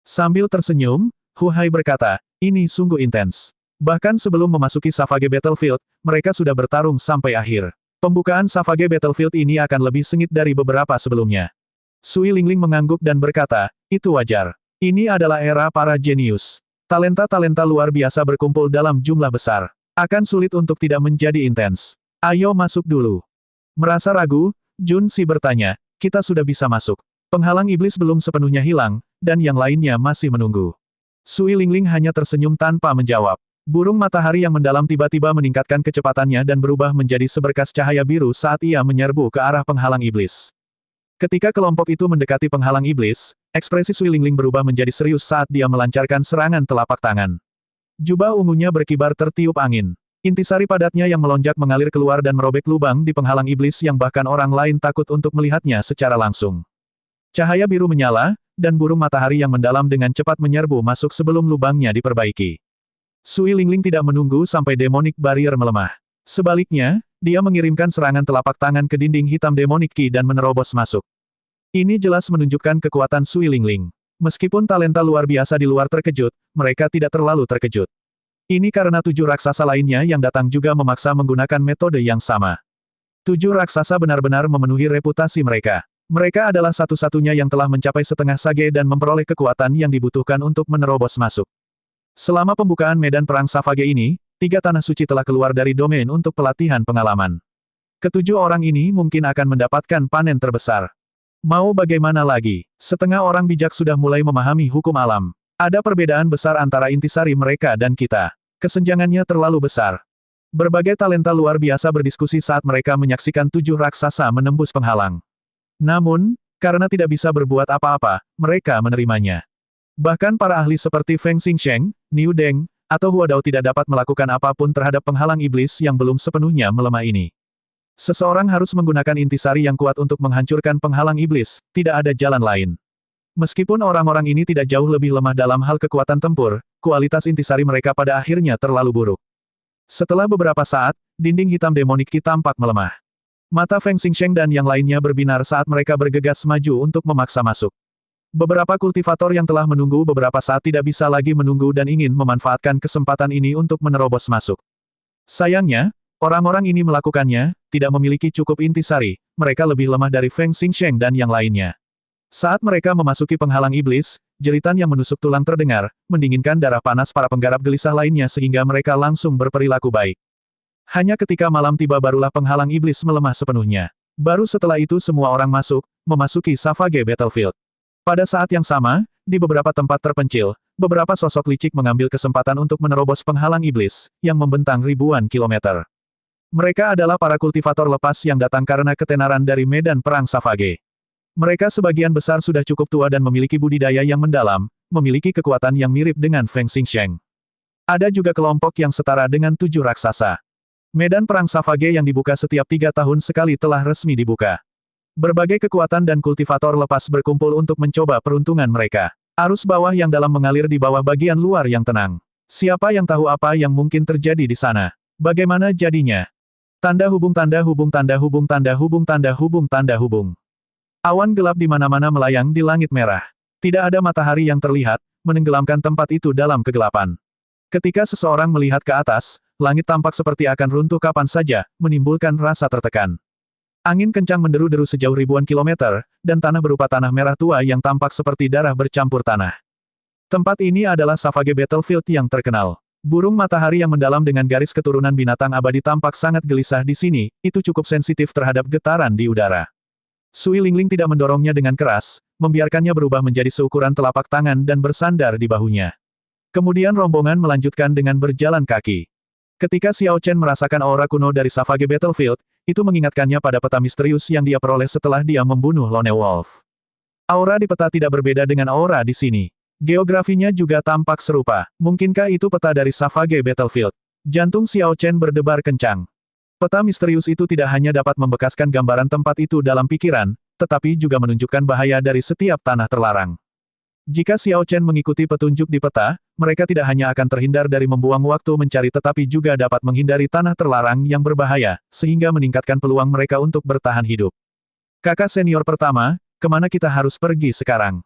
Sambil tersenyum, Hu Hai berkata, ini sungguh intens. Bahkan sebelum memasuki Savage Battlefield, mereka sudah bertarung sampai akhir. Pembukaan Savage Battlefield ini akan lebih sengit dari beberapa sebelumnya. Sui Lingling mengangguk dan berkata, itu wajar. Ini adalah era para jenius. Talenta-talenta luar biasa berkumpul dalam jumlah besar. Akan sulit untuk tidak menjadi intens. Ayo masuk dulu. Merasa ragu, Jun Si bertanya, kita sudah bisa masuk. Penghalang iblis belum sepenuhnya hilang, dan yang lainnya masih menunggu. Sui Lingling hanya tersenyum tanpa menjawab. Burung matahari yang mendalam tiba-tiba meningkatkan kecepatannya dan berubah menjadi seberkas cahaya biru saat ia menyerbu ke arah penghalang iblis. Ketika kelompok itu mendekati penghalang iblis, ekspresi Sui Lingling berubah menjadi serius saat dia melancarkan serangan telapak tangan. Jubah ungunya berkibar tertiup angin. Intisari padatnya yang melonjak mengalir keluar dan merobek lubang di penghalang iblis yang bahkan orang lain takut untuk melihatnya secara langsung. Cahaya biru menyala, dan burung matahari yang mendalam dengan cepat menyerbu masuk sebelum lubangnya diperbaiki. Sui Lingling tidak menunggu sampai demonic barrier melemah. Sebaliknya, dia mengirimkan serangan telapak tangan ke dinding hitam demonic Qi dan menerobos masuk. Ini jelas menunjukkan kekuatan Sui Lingling. Meskipun talenta luar biasa di luar terkejut, mereka tidak terlalu terkejut. Ini karena 7 raksasa lainnya yang datang juga memaksa menggunakan metode yang sama. 7 raksasa benar-benar memenuhi reputasi mereka. Mereka adalah satu-satunya yang telah mencapai setengah sage dan memperoleh kekuatan yang dibutuhkan untuk menerobos masuk. Selama pembukaan medan perang Savage ini, 3 tanah suci telah keluar dari domain untuk pelatihan pengalaman. Ketujuh orang ini mungkin akan mendapatkan panen terbesar. Mau bagaimana lagi? Setengah orang bijak sudah mulai memahami hukum alam. Ada perbedaan besar antara intisari mereka dan kita. Kesenjangannya terlalu besar. Berbagai talenta luar biasa berdiskusi saat mereka menyaksikan 7 raksasa menembus penghalang. Namun, karena tidak bisa berbuat apa-apa, mereka menerimanya. Bahkan para ahli seperti Feng Xingsheng, Niu Deng, atau Hua Dao tidak dapat melakukan apapun terhadap penghalang iblis yang belum sepenuhnya melemah ini. Seseorang harus menggunakan intisari yang kuat untuk menghancurkan penghalang iblis, tidak ada jalan lain. Meskipun orang-orang ini tidak jauh lebih lemah dalam hal kekuatan tempur, kualitas intisari mereka pada akhirnya terlalu buruk. Setelah beberapa saat, dinding hitam demonik Qi tampak melemah. Mata Feng Xingsheng dan yang lainnya berbinar saat mereka bergegas maju untuk memaksa masuk. Beberapa kultivator yang telah menunggu beberapa saat tidak bisa lagi menunggu dan ingin memanfaatkan kesempatan ini untuk menerobos masuk. Sayangnya, orang-orang ini melakukannya, tidak memiliki cukup intisari, mereka lebih lemah dari Feng Xingsheng dan yang lainnya. Saat mereka memasuki penghalang iblis, jeritan yang menusuk tulang terdengar, mendinginkan darah panas para penggarap gelisah lainnya sehingga mereka langsung berperilaku baik. Hanya ketika malam tiba barulah penghalang iblis melemah sepenuhnya. Baru setelah itu semua orang memasuki Savage Battlefield. Pada saat yang sama, di beberapa tempat terpencil, beberapa sosok licik mengambil kesempatan untuk menerobos penghalang iblis, yang membentang ribuan kilometer. Mereka adalah para kultivator lepas yang datang karena ketenaran dari medan perang Savage. Mereka sebagian besar sudah cukup tua dan memiliki budidaya yang mendalam, memiliki kekuatan yang mirip dengan Feng Xingsheng. Ada juga kelompok yang setara dengan 7 raksasa. Medan perang Savage yang dibuka setiap 3 tahun sekali telah resmi dibuka. Berbagai kekuatan dan kultivator lepas berkumpul untuk mencoba peruntungan mereka. Arus bawah yang dalam mengalir di bawah bagian luar yang tenang. Siapa yang tahu apa yang mungkin terjadi di sana? Bagaimana jadinya? Tanda hubung tanda hubung tanda hubung tanda hubung tanda hubung tanda hubung. Awan gelap di mana-mana melayang di langit merah. Tidak ada matahari yang terlihat, menenggelamkan tempat itu dalam kegelapan. Ketika seseorang melihat ke atas, langit tampak seperti akan runtuh kapan saja, menimbulkan rasa tertekan. Angin kencang menderu-deru sejauh ribuan kilometer, dan tanah berupa tanah merah tua yang tampak seperti darah bercampur tanah. Tempat ini adalah Savage Battlefield yang terkenal. Burung matahari yang mendalam dengan garis keturunan binatang abadi tampak sangat gelisah di sini, itu cukup sensitif terhadap getaran di udara. Sui Lingling tidak mendorongnya dengan keras, membiarkannya berubah menjadi seukuran telapak tangan dan bersandar di bahunya. Kemudian rombongan melanjutkan dengan berjalan kaki. Ketika Xiao Chen merasakan aura kuno dari Savage Battlefield, itu mengingatkannya pada peta misterius yang dia peroleh setelah dia membunuh Lone Wolf. Aura di peta tidak berbeda dengan aura di sini. Geografinya juga tampak serupa. Mungkinkah itu peta dari Savage Battlefield? Jantung Xiao Chen berdebar kencang. Peta misterius itu tidak hanya dapat membekaskan gambaran tempat itu dalam pikiran, tetapi juga menunjukkan bahaya dari setiap tanah terlarang. Jika Xiao Chen mengikuti petunjuk di peta, mereka tidak hanya akan terhindar dari membuang waktu mencari tetapi juga dapat menghindari tanah terlarang yang berbahaya, sehingga meningkatkan peluang mereka untuk bertahan hidup. Kakak senior pertama, kemana kita harus pergi sekarang?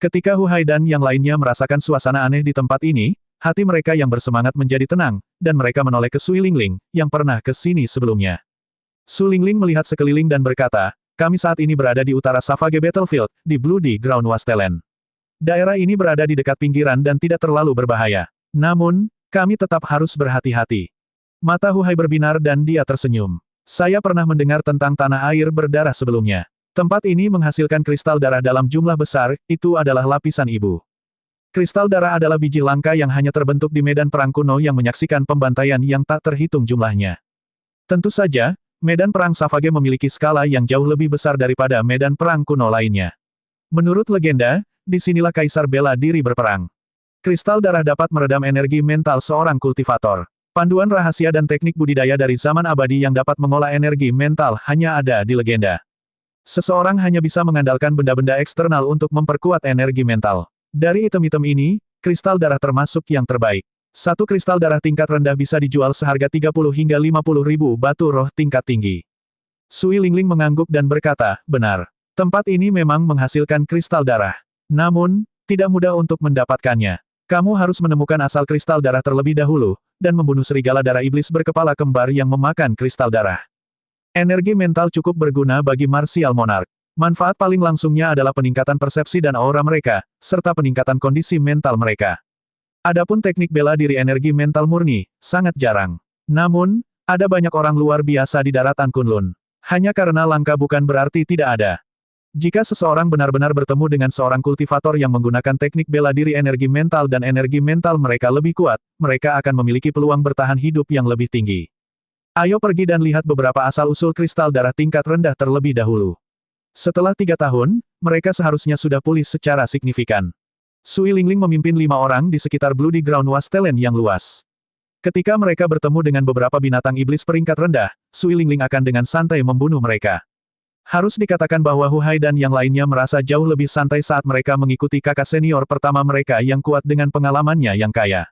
Ketika Hu Hai dan yang lainnya merasakan suasana aneh di tempat ini, hati mereka yang bersemangat menjadi tenang, dan mereka menoleh ke Sui Lingling, yang pernah ke sini sebelumnya. Sui Lingling melihat sekeliling dan berkata, kami saat ini berada di utara Savage Battlefield, di Bloody Ground Wasteland. Daerah ini berada di dekat pinggiran dan tidak terlalu berbahaya. Namun, kami tetap harus berhati-hati. Mata Hu Hai berbinar dan dia tersenyum. Saya pernah mendengar tentang tanah air berdarah sebelumnya. Tempat ini menghasilkan kristal darah dalam jumlah besar, itu adalah lapisan ibu. Kristal darah adalah biji langka yang hanya terbentuk di medan perang kuno yang menyaksikan pembantaian yang tak terhitung jumlahnya. Tentu saja, medan perang Savage memiliki skala yang jauh lebih besar daripada medan perang kuno lainnya. Menurut legenda, disinilah Kaisar bela diri berperang. Kristal darah dapat meredam energi mental seorang kultivator. Panduan rahasia dan teknik budidaya dari zaman abadi yang dapat mengolah energi mental hanya ada di legenda. Seseorang hanya bisa mengandalkan benda-benda eksternal untuk memperkuat energi mental. Dari item-item ini, kristal darah termasuk yang terbaik. Satu kristal darah tingkat rendah bisa dijual seharga 30 hingga 50 ribu batu roh tingkat tinggi. Sui Lingling mengangguk dan berkata, benar. Tempat ini memang menghasilkan kristal darah. Namun, tidak mudah untuk mendapatkannya. Kamu harus menemukan asal kristal darah terlebih dahulu, dan membunuh serigala darah iblis berkepala kembar yang memakan kristal darah. Energi mental cukup berguna bagi Martial Monarch. Manfaat paling langsungnya adalah peningkatan persepsi dan aura mereka, serta peningkatan kondisi mental mereka. Adapun teknik bela diri energi mental murni, sangat jarang. Namun, ada banyak orang luar biasa di daratan Kunlun. Hanya karena langka bukan berarti tidak ada. Jika seseorang benar-benar bertemu dengan seorang kultivator yang menggunakan teknik bela diri energi mental dan energi mental mereka lebih kuat, mereka akan memiliki peluang bertahan hidup yang lebih tinggi. Ayo pergi dan lihat beberapa asal-usul kristal darah tingkat rendah terlebih dahulu. Setelah 3 tahun, mereka seharusnya sudah pulih secara signifikan. Sui Lingling memimpin 5 orang di sekitar Bloody Ground Wasteland yang luas. Ketika mereka bertemu dengan beberapa binatang iblis peringkat rendah, Sui Lingling akan dengan santai membunuh mereka. Harus dikatakan bahwa Hu Hai dan yang lainnya merasa jauh lebih santai saat mereka mengikuti kakak senior pertama mereka yang kuat dengan pengalamannya yang kaya.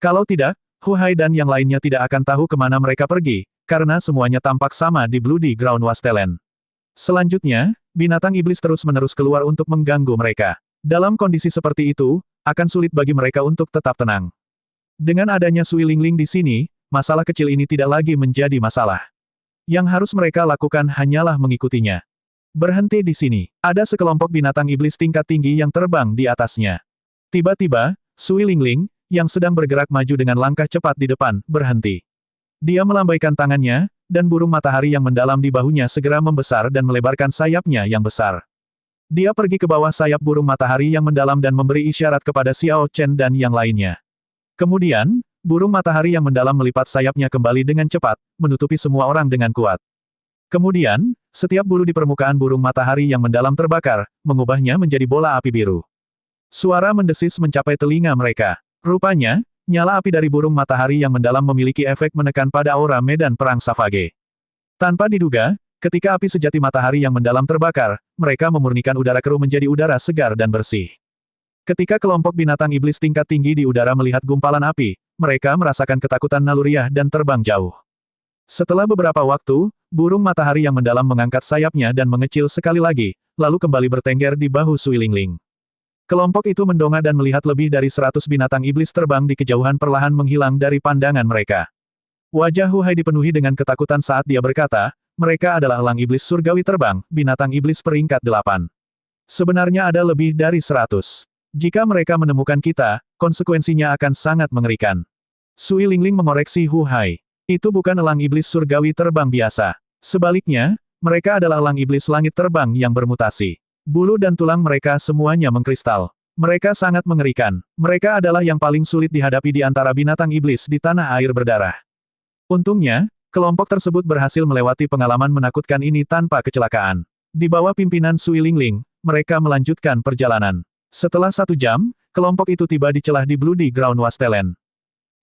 Kalau tidak, Hu Hai dan yang lainnya tidak akan tahu kemana mereka pergi, karena semuanya tampak sama di Bloody Ground Wasteland. Selanjutnya, binatang iblis terus-menerus keluar untuk mengganggu mereka. Dalam kondisi seperti itu, akan sulit bagi mereka untuk tetap tenang. Dengan adanya Sui Lingling di sini, masalah kecil ini tidak lagi menjadi masalah. Yang harus mereka lakukan hanyalah mengikutinya. Berhenti di sini. Ada sekelompok binatang iblis tingkat tinggi yang terbang di atasnya. Tiba-tiba, Sui Lingling, yang sedang bergerak maju dengan langkah cepat di depan, berhenti. Dia melambaikan tangannya, dan burung matahari yang mendalam di bahunya segera membesar dan melebarkan sayapnya yang besar. Dia pergi ke bawah sayap burung matahari yang mendalam dan memberi isyarat kepada Xiao Chen dan yang lainnya. Kemudian, burung matahari yang mendalam melipat sayapnya kembali dengan cepat, menutupi semua orang dengan kuat. Kemudian, setiap bulu di permukaan burung matahari yang mendalam terbakar, mengubahnya menjadi bola api biru. Suara mendesis mencapai telinga mereka. Rupanya, nyala api dari burung matahari yang mendalam memiliki efek menekan pada aura medan perang Savage. Tanpa diduga, ketika api sejati matahari yang mendalam terbakar, mereka memurnikan udara keruh menjadi udara segar dan bersih. Ketika kelompok binatang iblis tingkat tinggi di udara melihat gumpalan api, mereka merasakan ketakutan naluriah dan terbang jauh. Setelah beberapa waktu, burung matahari yang mendalam mengangkat sayapnya dan mengecil sekali lagi, lalu kembali bertengger di bahu Sui Lingling. Kelompok itu mendongak dan melihat lebih dari 100 binatang iblis terbang di kejauhan perlahan menghilang dari pandangan mereka. Wajah Hu Hai dipenuhi dengan ketakutan saat dia berkata, mereka adalah elang iblis surgawi terbang, binatang iblis peringkat 8. Sebenarnya ada lebih dari 100. Jika mereka menemukan kita, konsekuensinya akan sangat mengerikan. Sui Lingling mengoreksi Hu Hai. Itu bukan elang iblis surgawi terbang biasa. Sebaliknya, mereka adalah elang iblis langit terbang yang bermutasi. Bulu dan tulang mereka semuanya mengkristal. Mereka sangat mengerikan. Mereka adalah yang paling sulit dihadapi di antara binatang iblis di tanah air berdarah. Untungnya, kelompok tersebut berhasil melewati pengalaman menakutkan ini tanpa kecelakaan. Di bawah pimpinan Sui Lingling, mereka melanjutkan perjalanan. Setelah 1 jam, kelompok itu tiba di celah di Bloody Ground Wasteland.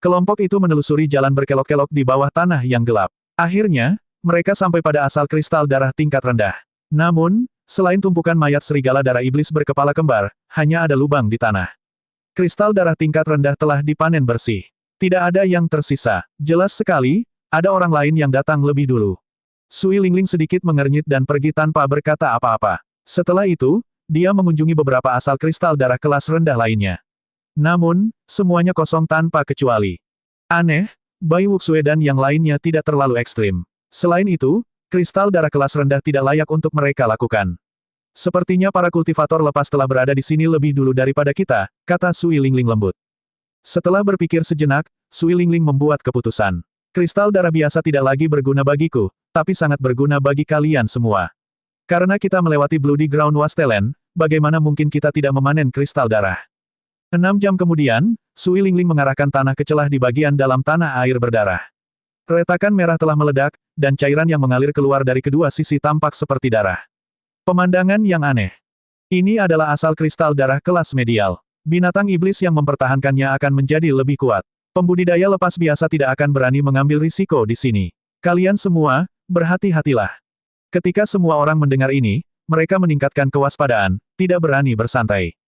Kelompok itu menelusuri jalan berkelok-kelok di bawah tanah yang gelap. Akhirnya, mereka sampai pada asal kristal darah tingkat rendah. Namun, selain tumpukan mayat serigala darah iblis berkepala kembar, hanya ada lubang di tanah. Kristal darah tingkat rendah telah dipanen bersih. Tidak ada yang tersisa. Jelas sekali, ada orang lain yang datang lebih dulu. Sui Lingling sedikit mengernyit dan pergi tanpa berkata apa-apa. Setelah itu, dia mengunjungi beberapa asal kristal darah kelas rendah lainnya. Namun, semuanya kosong tanpa kecuali. Aneh, Bai Wuxue dan yang lainnya tidak terlalu ekstrim. Selain itu, kristal darah kelas rendah tidak layak untuk mereka lakukan. Sepertinya para kultivator lepas telah berada di sini lebih dulu daripada kita, kata Sui Lingling lembut. Setelah berpikir sejenak, Sui Lingling membuat keputusan. Kristal darah biasa tidak lagi berguna bagiku, tapi sangat berguna bagi kalian semua. Karena kita melewati Bloody Ground Wasteland, bagaimana mungkin kita tidak memanen kristal darah? 6 jam kemudian, Sui Lingling mengarahkan tanah ke celah di bagian dalam tanah air berdarah. Retakan merah telah meledak, dan cairan yang mengalir keluar dari kedua sisi tampak seperti darah. Pemandangan yang aneh. Ini adalah asal kristal darah kelas medial. Binatang iblis yang mempertahankannya akan menjadi lebih kuat. Pembudidaya lepas biasa tidak akan berani mengambil risiko di sini. Kalian semua, berhati-hatilah. Ketika semua orang mendengar ini, mereka meningkatkan kewaspadaan, tidak berani bersantai.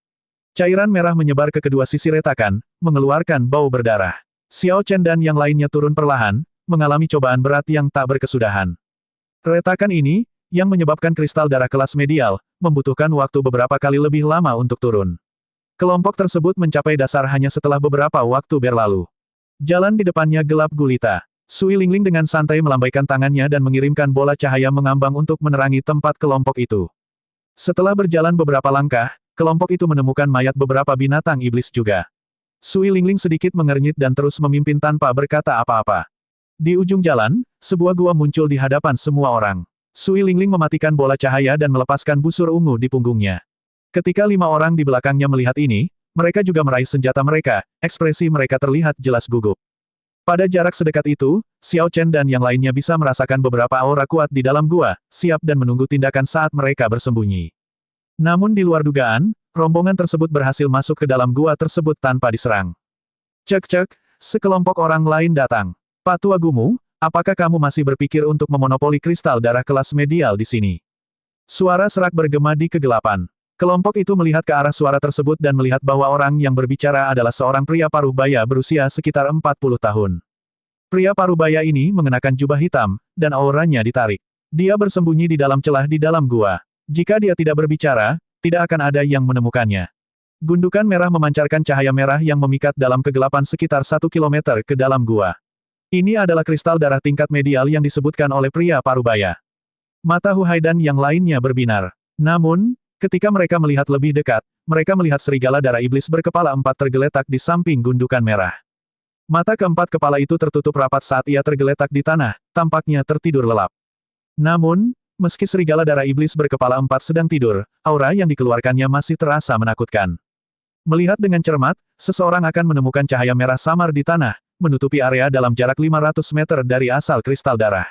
Cairan merah menyebar ke kedua sisi retakan, mengeluarkan bau berdarah. Xiao Chen dan yang lainnya turun perlahan, mengalami cobaan berat yang tak berkesudahan. Retakan ini, yang menyebabkan kristal darah kelas medial, membutuhkan waktu beberapa kali lebih lama untuk turun. Kelompok tersebut mencapai dasar hanya setelah beberapa waktu berlalu. Jalan di depannya gelap gulita. Sui Lingling dengan santai melambaikan tangannya dan mengirimkan bola cahaya mengambang untuk menerangi tempat kelompok itu. Setelah berjalan beberapa langkah, kelompok itu menemukan mayat beberapa binatang iblis juga. Sui Lingling sedikit mengernyit dan terus memimpin tanpa berkata apa-apa. Di ujung jalan, sebuah gua muncul di hadapan semua orang. Sui Lingling mematikan bola cahaya dan melepaskan busur ungu di punggungnya. Ketika 5 orang di belakangnya melihat ini, mereka juga meraih senjata mereka, ekspresi mereka terlihat jelas gugup. Pada jarak sedekat itu, Xiao Chen dan yang lainnya bisa merasakan beberapa aura kuat di dalam gua, siap dan menunggu tindakan saat mereka bersembunyi. Namun di luar dugaan, rombongan tersebut berhasil masuk ke dalam gua tersebut tanpa diserang. Cek-cek, sekelompok orang lain datang. Pak Tua Gumu, apakah kamu masih berpikir untuk memonopoli kristal darah kelas medial di sini? Suara serak bergema di kegelapan. Kelompok itu melihat ke arah suara tersebut dan melihat bahwa orang yang berbicara adalah seorang pria parubaya berusia sekitar 40 tahun. Pria parubaya ini mengenakan jubah hitam, dan auranya ditarik. Dia bersembunyi di dalam celah di dalam gua. Jika dia tidak berbicara, tidak akan ada yang menemukannya. Gundukan merah memancarkan cahaya merah yang memikat dalam kegelapan sekitar 1 kilometer ke dalam gua. Ini adalah kristal darah tingkat medial yang disebutkan oleh pria parubaya. Mata Hu Hai dan yang lainnya berbinar. Namun, ketika mereka melihat lebih dekat, mereka melihat serigala darah iblis berkepala 4 tergeletak di samping gundukan merah. Mata keempat kepala itu tertutup rapat saat ia tergeletak di tanah, tampaknya tertidur lelap. Namun, meski serigala darah iblis berkepala 4 sedang tidur, aura yang dikeluarkannya masih terasa menakutkan. Melihat dengan cermat, seseorang akan menemukan cahaya merah samar di tanah, menutupi area dalam jarak 500 meter dari asal kristal darah.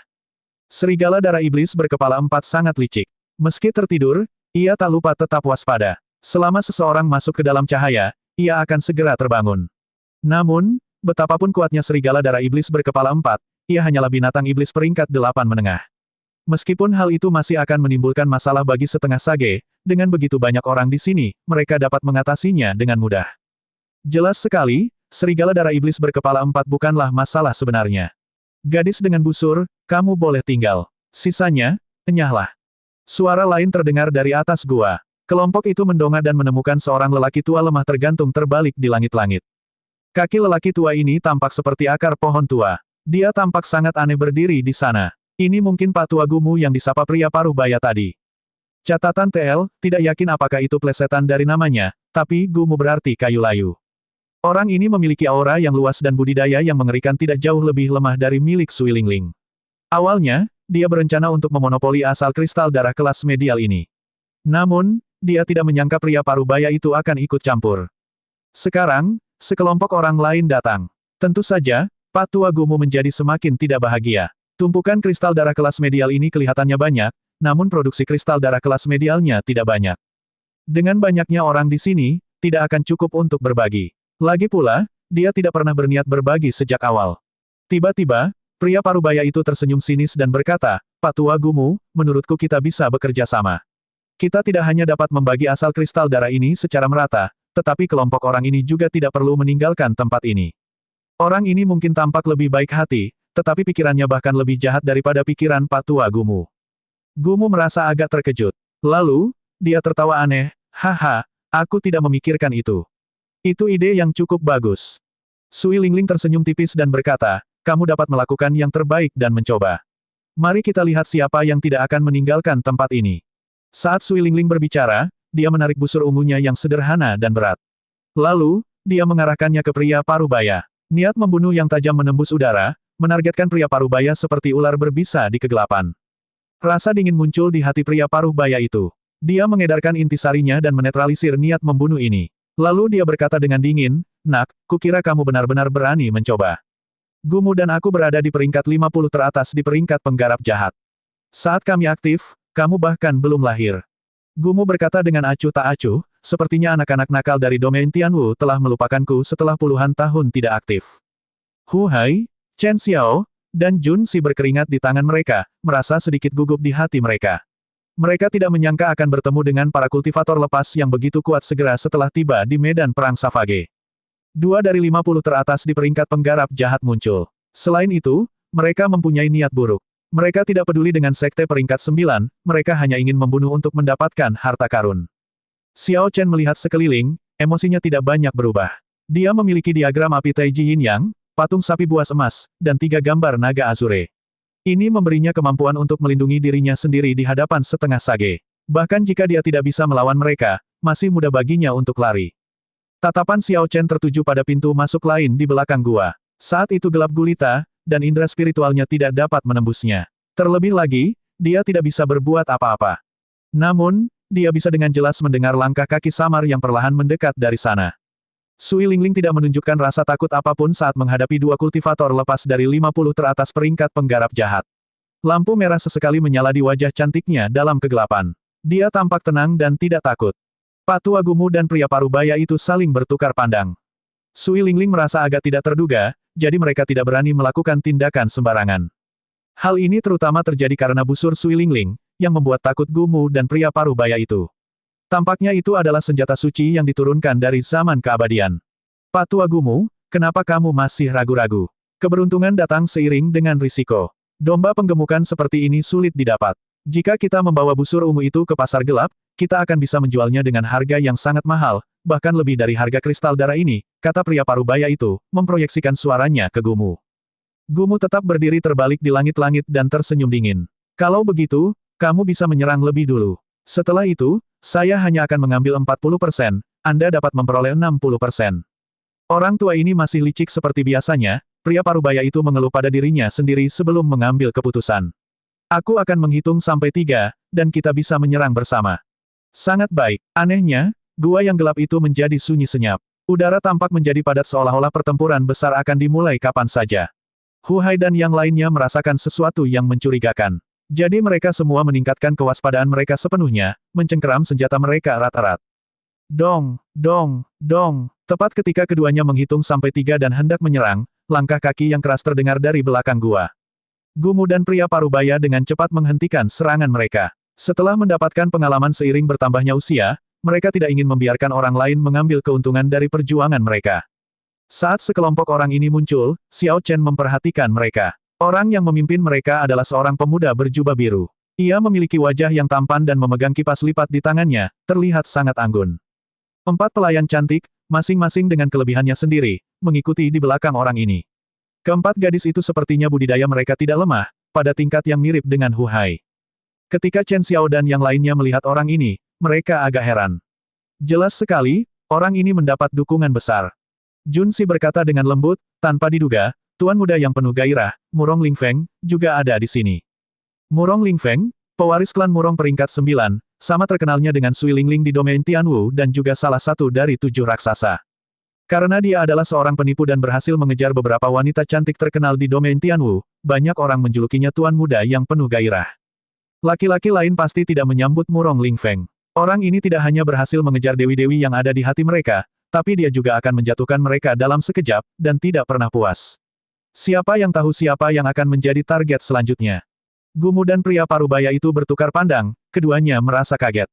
Serigala darah iblis berkepala 4 sangat licik. Meski tertidur, ia tak lupa tetap waspada. Selama seseorang masuk ke dalam cahaya, ia akan segera terbangun. Namun, betapapun kuatnya serigala darah iblis berkepala 4, ia hanyalah binatang iblis peringkat 8 menengah. Meskipun hal itu masih akan menimbulkan masalah bagi setengah sage, dengan begitu banyak orang di sini, mereka dapat mengatasinya dengan mudah. Jelas sekali, serigala darah iblis berkepala 4 bukanlah masalah sebenarnya. Gadis dengan busur, kamu boleh tinggal. Sisanya, enyahlah. Suara lain terdengar dari atas gua. Kelompok itu mendongak dan menemukan seorang lelaki tua lemah tergantung terbalik di langit-langit. Kaki lelaki tua ini tampak seperti akar pohon tua. Dia tampak sangat aneh berdiri di sana. Ini mungkin Pak Tua Gumu yang disapa pria paruh baya tadi. Catatan TL, tidak yakin apakah itu plesetan dari namanya, tapi Gumu berarti kayu layu. Orang ini memiliki aura yang luas dan budidaya yang mengerikan tidak jauh lebih lemah dari milik Sui Lingling. Awalnya, dia berencana untuk memonopoli asal kristal darah kelas medial ini. Namun, dia tidak menyangka pria parubaya itu akan ikut campur. Sekarang, sekelompok orang lain datang. Tentu saja, Pak Tua Gumu menjadi semakin tidak bahagia. Tumpukan kristal darah kelas medial ini kelihatannya banyak, namun produksi kristal darah kelas medialnya tidak banyak. Dengan banyaknya orang di sini, tidak akan cukup untuk berbagi. Lagi pula, dia tidak pernah berniat berbagi sejak awal. Tiba-tiba, pria parubaya itu tersenyum sinis dan berkata, Pak Tua Gumu, menurutku kita bisa bekerja sama. Kita tidak hanya dapat membagi asal kristal darah ini secara merata, tetapi kelompok orang ini juga tidak perlu meninggalkan tempat ini. Orang ini mungkin tampak lebih baik hati, tetapi pikirannya bahkan lebih jahat daripada pikiran Pak Tua Gumu. Gumu merasa agak terkejut. Lalu, dia tertawa aneh, haha, aku tidak memikirkan itu. Itu ide yang cukup bagus. Sui Lingling tersenyum tipis dan berkata, kamu dapat melakukan yang terbaik dan mencoba. Mari kita lihat siapa yang tidak akan meninggalkan tempat ini. Saat Sui Lingling berbicara, dia menarik busur ungunya yang sederhana dan berat. Lalu, dia mengarahkannya ke pria parubaya. Niat membunuh yang tajam menembus udara, menargetkan pria parubaya seperti ular berbisa di kegelapan. Rasa dingin muncul di hati pria parubaya itu. Dia mengedarkan intisarinya dan menetralisir niat membunuh ini. Lalu dia berkata dengan dingin, Nak, kukira kamu benar-benar berani mencoba. Gumu dan aku berada di peringkat 50 teratas di peringkat penggarap jahat. Saat kami aktif, kamu bahkan belum lahir. Gumu berkata dengan acuh tak acuh, sepertinya anak-anak nakal dari domain Tianwu telah melupakanku setelah puluhan tahun tidak aktif. Hu Hai, Chen Xiao, dan Jun Si berkeringat di tangan mereka, merasa sedikit gugup di hati mereka. Mereka tidak menyangka akan bertemu dengan para kultivator lepas yang begitu kuat segera setelah tiba di medan perang Savage. 2 dari 50 teratas di peringkat penggarap jahat muncul. Selain itu, mereka mempunyai niat buruk. Mereka tidak peduli dengan sekte peringkat 9, mereka hanya ingin membunuh untuk mendapatkan harta karun. Xiao Chen melihat sekeliling, emosinya tidak banyak berubah. Dia memiliki diagram api Taiji Yin Yang, patung sapi buas emas, dan 3 gambar naga azure. Ini memberinya kemampuan untuk melindungi dirinya sendiri di hadapan setengah sage. Bahkan jika dia tidak bisa melawan mereka, masih mudah baginya untuk lari. Tatapan Xiao Chen tertuju pada pintu masuk lain di belakang gua. Saat itu gelap gulita, dan indera spiritualnya tidak dapat menembusnya. Terlebih lagi, dia tidak bisa berbuat apa-apa. Namun, dia bisa dengan jelas mendengar langkah kaki samar yang perlahan mendekat dari sana. Sui Lingling tidak menunjukkan rasa takut apapun saat menghadapi 2 kultivator lepas dari 50 teratas peringkat penggarap jahat. Lampu merah sesekali menyala di wajah cantiknya dalam kegelapan. Dia tampak tenang dan tidak takut. Pak Tua Gumu dan pria parubaya itu saling bertukar pandang. Sui Lingling merasa agak tidak terduga, jadi mereka tidak berani melakukan tindakan sembarangan. Hal ini terutama terjadi karena busur Sui Lingling, yang membuat takut Gumu dan pria parubaya itu. Tampaknya itu adalah senjata suci yang diturunkan dari zaman keabadian. Pak Tua Gumu, kenapa kamu masih ragu-ragu? Keberuntungan datang seiring dengan risiko. Domba penggemukan seperti ini sulit didapat. Jika kita membawa busur ungu itu ke pasar gelap, kita akan bisa menjualnya dengan harga yang sangat mahal, bahkan lebih dari harga kristal darah ini, kata pria parubaya itu, memproyeksikan suaranya ke Gumu. Gumu tetap berdiri terbalik di langit-langit dan tersenyum dingin. Kalau begitu, kamu bisa menyerang lebih dulu. Setelah itu, saya hanya akan mengambil 40%, Anda dapat memperoleh 60%. Orang tua ini masih licik seperti biasanya, pria parubaya itu mengeluh pada dirinya sendiri sebelum mengambil keputusan. Aku akan menghitung sampai 3, dan kita bisa menyerang bersama. Sangat baik. Anehnya, gua yang gelap itu menjadi sunyi senyap. Udara tampak menjadi padat seolah-olah pertempuran besar akan dimulai kapan saja. Hu Hai dan yang lainnya merasakan sesuatu yang mencurigakan. Jadi mereka semua meningkatkan kewaspadaan mereka sepenuhnya, mencengkeram senjata mereka erat-erat. Dong, dong, dong. Tepat ketika keduanya menghitung sampai 3 dan hendak menyerang, langkah kaki yang keras terdengar dari belakang gua. Gumu dan pria parubaya dengan cepat menghentikan serangan mereka. Setelah mendapatkan pengalaman seiring bertambahnya usia, mereka tidak ingin membiarkan orang lain mengambil keuntungan dari perjuangan mereka. Saat sekelompok orang ini muncul, Xiao Chen memperhatikan mereka. Orang yang memimpin mereka adalah seorang pemuda berjubah biru. Ia memiliki wajah yang tampan dan memegang kipas lipat di tangannya, terlihat sangat anggun. 4 pelayan cantik, masing-masing dengan kelebihannya sendiri, mengikuti di belakang orang ini. Keempat gadis itu sepertinya budidaya mereka tidak lemah, pada tingkat yang mirip dengan Hu Hai. Ketika Chen Xiao dan yang lainnya melihat orang ini, mereka agak heran. Jelas sekali, orang ini mendapat dukungan besar. Jun Si berkata dengan lembut, tanpa diduga, tuan muda yang penuh gairah, Murong Lingfeng, juga ada di sini. Murong Lingfeng, pewaris klan Murong peringkat 9, sama terkenalnya dengan Sui Lingling di domain Tianwu dan juga salah satu dari 7 raksasa. Karena dia adalah seorang penipu dan berhasil mengejar beberapa wanita cantik terkenal di domain Tianwu, banyak orang menjulukinya tuan muda yang penuh gairah. Laki-laki lain pasti tidak menyambut Murong Lingfeng. Orang ini tidak hanya berhasil mengejar dewi-dewi yang ada di hati mereka, tapi dia juga akan menjatuhkan mereka dalam sekejap, dan tidak pernah puas. Siapa yang tahu siapa yang akan menjadi target selanjutnya? Gumu dan pria parubaya itu bertukar pandang, keduanya merasa kaget.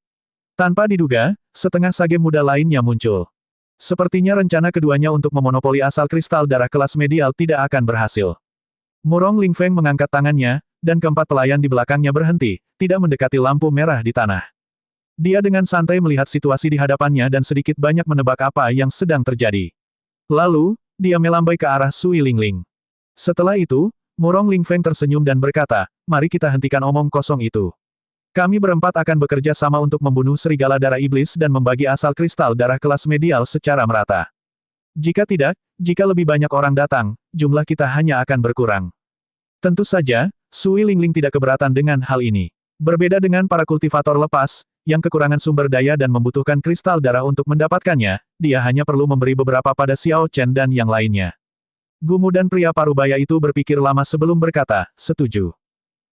Tanpa diduga, setengah sage muda lainnya muncul. Sepertinya rencana keduanya untuk memonopoli asal kristal darah kelas medial tidak akan berhasil. Murong Lingfeng mengangkat tangannya, dan keempat pelayan di belakangnya berhenti, tidak mendekati lampu merah di tanah. Dia dengan santai melihat situasi di hadapannya dan sedikit banyak menebak apa yang sedang terjadi. Lalu, dia melambai ke arah Sui Lingling. Setelah itu, Murong Lingfeng tersenyum dan berkata, mari kita hentikan omong kosong itu. Kami berempat akan bekerja sama untuk membunuh serigala darah iblis dan membagi asal kristal darah kelas medial secara merata. Jika tidak, jika lebih banyak orang datang, jumlah kita hanya akan berkurang. Tentu saja, Sui Lingling tidak keberatan dengan hal ini. Berbeda dengan para kultivator lepas, yang kekurangan sumber daya dan membutuhkan kristal darah untuk mendapatkannya, dia hanya perlu memberi beberapa pada Xiao Chen dan yang lainnya. Gumu dan pria parubaya itu berpikir lama sebelum berkata, setuju.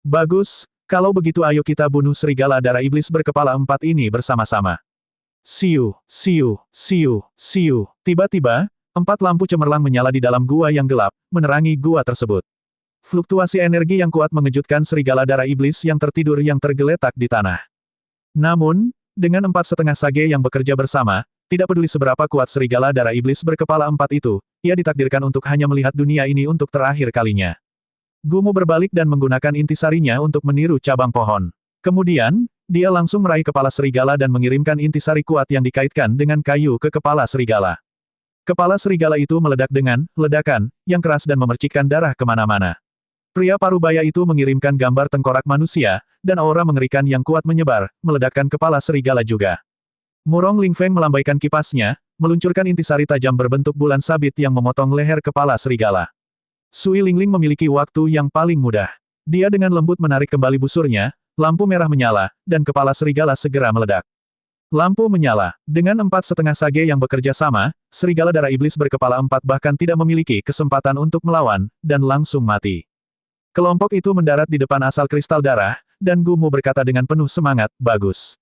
Bagus, kalau begitu ayo kita bunuh serigala darah iblis berkepala 4 ini bersama-sama. Siu, siu, siu, siu. Tiba-tiba, 4 lampu cemerlang menyala di dalam gua yang gelap, menerangi gua tersebut. Fluktuasi energi yang kuat mengejutkan serigala darah iblis yang tertidur yang tergeletak di tanah. Namun, dengan 4,5 sage yang bekerja bersama, tidak peduli seberapa kuat serigala darah iblis berkepala 4 itu, ia ditakdirkan untuk hanya melihat dunia ini untuk terakhir kalinya. Gumu berbalik dan menggunakan intisarinya untuk meniru cabang pohon. Kemudian, dia langsung meraih kepala serigala dan mengirimkan intisari kuat yang dikaitkan dengan kayu ke kepala serigala. Kepala serigala itu meledak dengan ledakan yang keras dan memercikkan darah kemana-mana. Pria parubaya itu mengirimkan gambar tengkorak manusia, dan aura mengerikan yang kuat menyebar, meledakkan kepala serigala juga. Murong Lingfeng melambaikan kipasnya, meluncurkan intisari tajam berbentuk bulan sabit yang memotong leher kepala serigala. Sui Lingling memiliki waktu yang paling mudah. Dia dengan lembut menarik kembali busurnya, lampu merah menyala, dan kepala serigala segera meledak. Lampu menyala. Dengan 4,5 sage yang bekerja sama, serigala darah iblis berkepala 4 bahkan tidak memiliki kesempatan untuk melawan, dan langsung mati. Kelompok itu mendarat di depan asal kristal darah, dan Gumu berkata dengan penuh semangat, bagus.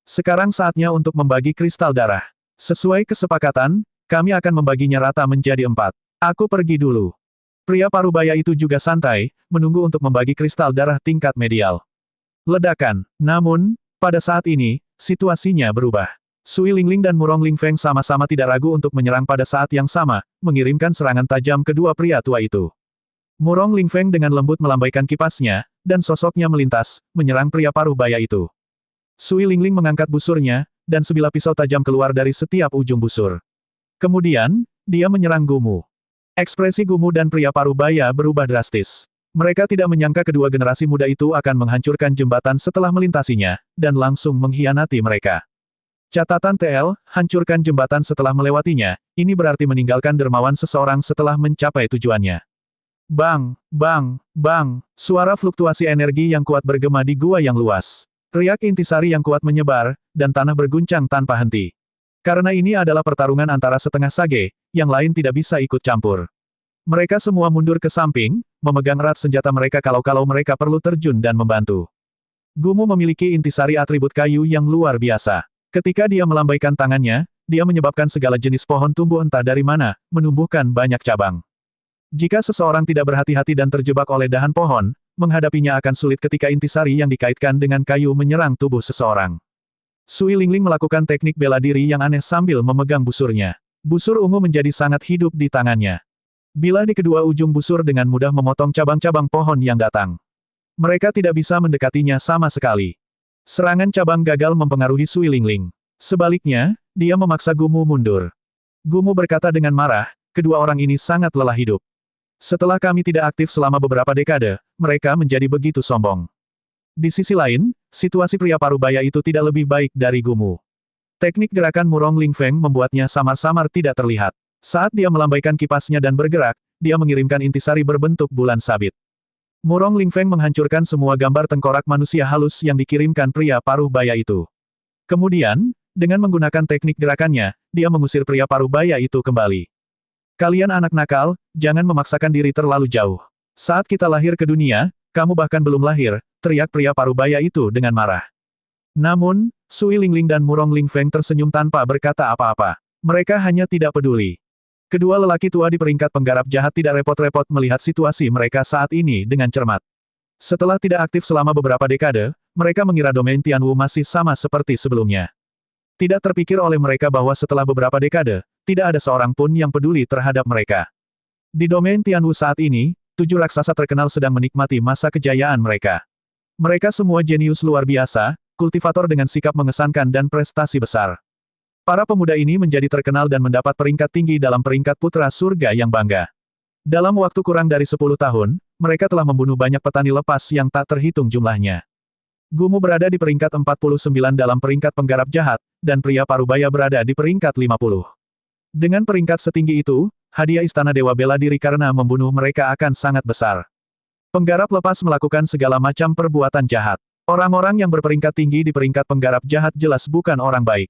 Sekarang saatnya untuk membagi kristal darah. Sesuai kesepakatan, kami akan membaginya rata menjadi 4. Aku pergi dulu. Pria parubaya itu juga santai, menunggu untuk membagi kristal darah tingkat medial. Ledakan. Namun, pada saat ini, situasinya berubah. Sui Lingling dan Murong Lingfeng sama-sama tidak ragu untuk menyerang pada saat yang sama, mengirimkan serangan tajam kedua pria tua itu. Murong Lingfeng dengan lembut melambaikan kipasnya, dan sosoknya melintas, menyerang pria parubaya itu. Sui Lingling mengangkat busurnya, dan sebilah pisau tajam keluar dari setiap ujung busur. Kemudian, dia menyerang Gumu. Ekspresi Gumu dan pria parubaya berubah drastis. Mereka tidak menyangka kedua generasi muda itu akan menghancurkan jembatan setelah melintasinya, dan langsung mengkhianati mereka. Catatan TL, hancurkan jembatan setelah melewatinya, ini berarti meninggalkan dermawan seseorang setelah mencapai tujuannya. Bang, bang, bang, suara fluktuasi energi yang kuat bergema di gua yang luas. Riak intisari yang kuat menyebar, dan tanah berguncang tanpa henti. Karena ini adalah pertarungan antara setengah sage, yang lain tidak bisa ikut campur. Mereka semua mundur ke samping, memegang erat senjata mereka kalau mereka perlu terjun dan membantu. Gumu memiliki intisari atribut kayu yang luar biasa. Ketika dia melambaikan tangannya, dia menyebabkan segala jenis pohon tumbuh entah dari mana, menumbuhkan banyak cabang. Jika seseorang tidak berhati-hati dan terjebak oleh dahan pohon, menghadapinya akan sulit ketika intisari yang dikaitkan dengan kayu menyerang tubuh seseorang. Sui Lingling melakukan teknik bela diri yang aneh sambil memegang busurnya. Busur ungu menjadi sangat hidup di tangannya. Bilah di kedua ujung busur dengan mudah memotong cabang-cabang pohon yang datang. Mereka tidak bisa mendekatinya sama sekali. Serangan cabang gagal mempengaruhi Sui Lingling. Sebaliknya, dia memaksa Gumu mundur. Gumu berkata dengan marah, kedua orang ini sangat lelah hidup. Setelah kami tidak aktif selama beberapa dekade, mereka menjadi begitu sombong. Di sisi lain, situasi pria parubaya itu tidak lebih baik dari Gumu. Teknik gerakan Murong Lingfeng membuatnya samar-samar tidak terlihat. Saat dia melambaikan kipasnya dan bergerak, dia mengirimkan intisari berbentuk bulan sabit. Murong Lingfeng menghancurkan semua gambar tengkorak manusia halus yang dikirimkan pria parubaya itu. Kemudian, dengan menggunakan teknik gerakannya, dia mengusir pria parubaya itu kembali. Kalian anak nakal, jangan memaksakan diri terlalu jauh. Saat kita lahir ke dunia, kamu bahkan belum lahir, teriak pria parubaya itu dengan marah. Namun, Sui Lingling dan Murong Lingfeng tersenyum tanpa berkata apa-apa. Mereka hanya tidak peduli. Kedua lelaki tua di peringkat penggarap jahat tidak repot-repot melihat situasi mereka saat ini dengan cermat. Setelah tidak aktif selama beberapa dekade, mereka mengira domain Tianwu masih sama seperti sebelumnya. Tidak terpikir oleh mereka bahwa setelah beberapa dekade, tidak ada seorang pun yang peduli terhadap mereka. Di domain Tianwu saat ini, 7 raksasa terkenal sedang menikmati masa kejayaan mereka. Mereka semua jenius luar biasa, kultivator dengan sikap mengesankan dan prestasi besar. Para pemuda ini menjadi terkenal dan mendapat peringkat tinggi dalam peringkat putra surga yang bangga. Dalam waktu kurang dari 10 tahun, mereka telah membunuh banyak petani lepas yang tak terhitung jumlahnya. Gumu berada di peringkat 49 dalam peringkat penggarap jahat, dan pria parubaya berada di peringkat 50. Dengan peringkat setinggi itu, hadiah Istana Dewa Bela Diri karena membunuh mereka akan sangat besar. Penggarap lepas melakukan segala macam perbuatan jahat. Orang-orang yang berperingkat tinggi di peringkat penggarap jahat jelas bukan orang baik.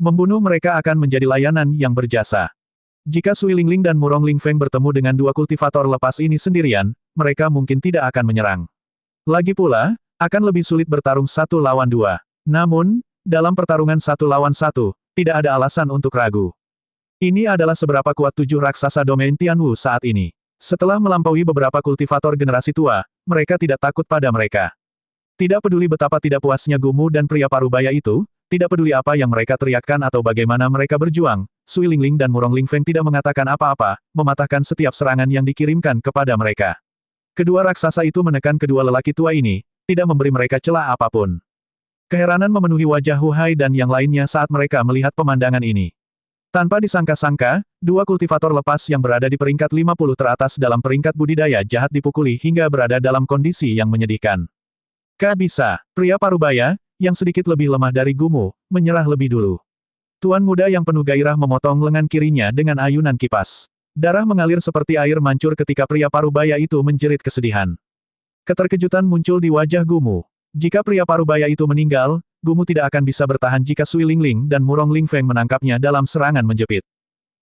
Membunuh mereka akan menjadi layanan yang berjasa. Jika Sui Lingling dan Murong Lingfeng bertemu dengan dua kultivator lepas ini sendirian, mereka mungkin tidak akan menyerang. Lagi pula, akan lebih sulit bertarung 1 lawan 2. Namun, dalam pertarungan 1 lawan 1, tidak ada alasan untuk ragu. Ini adalah seberapa kuat 7 raksasa domain Tianwu saat ini. Setelah melampaui beberapa kultivator generasi tua, mereka tidak takut pada mereka. Tidak peduli betapa tidak puasnya Gumu dan pria parubaya itu, tidak peduli apa yang mereka teriakkan atau bagaimana mereka berjuang, Sui Lingling dan Murong Lingfeng tidak mengatakan apa-apa, mematahkan setiap serangan yang dikirimkan kepada mereka. Kedua raksasa itu menekan kedua lelaki tua ini, tidak memberi mereka celah apapun. Keheranan memenuhi wajah Hu Hai dan yang lainnya saat mereka melihat pemandangan ini. Tanpa disangka-sangka, dua kultivator lepas yang berada di peringkat 50 teratas dalam peringkat budidaya jahat dipukuli hingga berada dalam kondisi yang menyedihkan. Bisa, pria parubaya, yang sedikit lebih lemah dari Gumu, menyerah lebih dulu. Tuan muda yang penuh gairah memotong lengan kirinya dengan ayunan kipas. Darah mengalir seperti air mancur ketika pria parubaya itu menjerit kesedihan. Keterkejutan muncul di wajah Gumu. Jika pria parubaya itu meninggal, Gumu tidak akan bisa bertahan jika Sui Lingling dan Murong Lingfeng menangkapnya dalam serangan menjepit.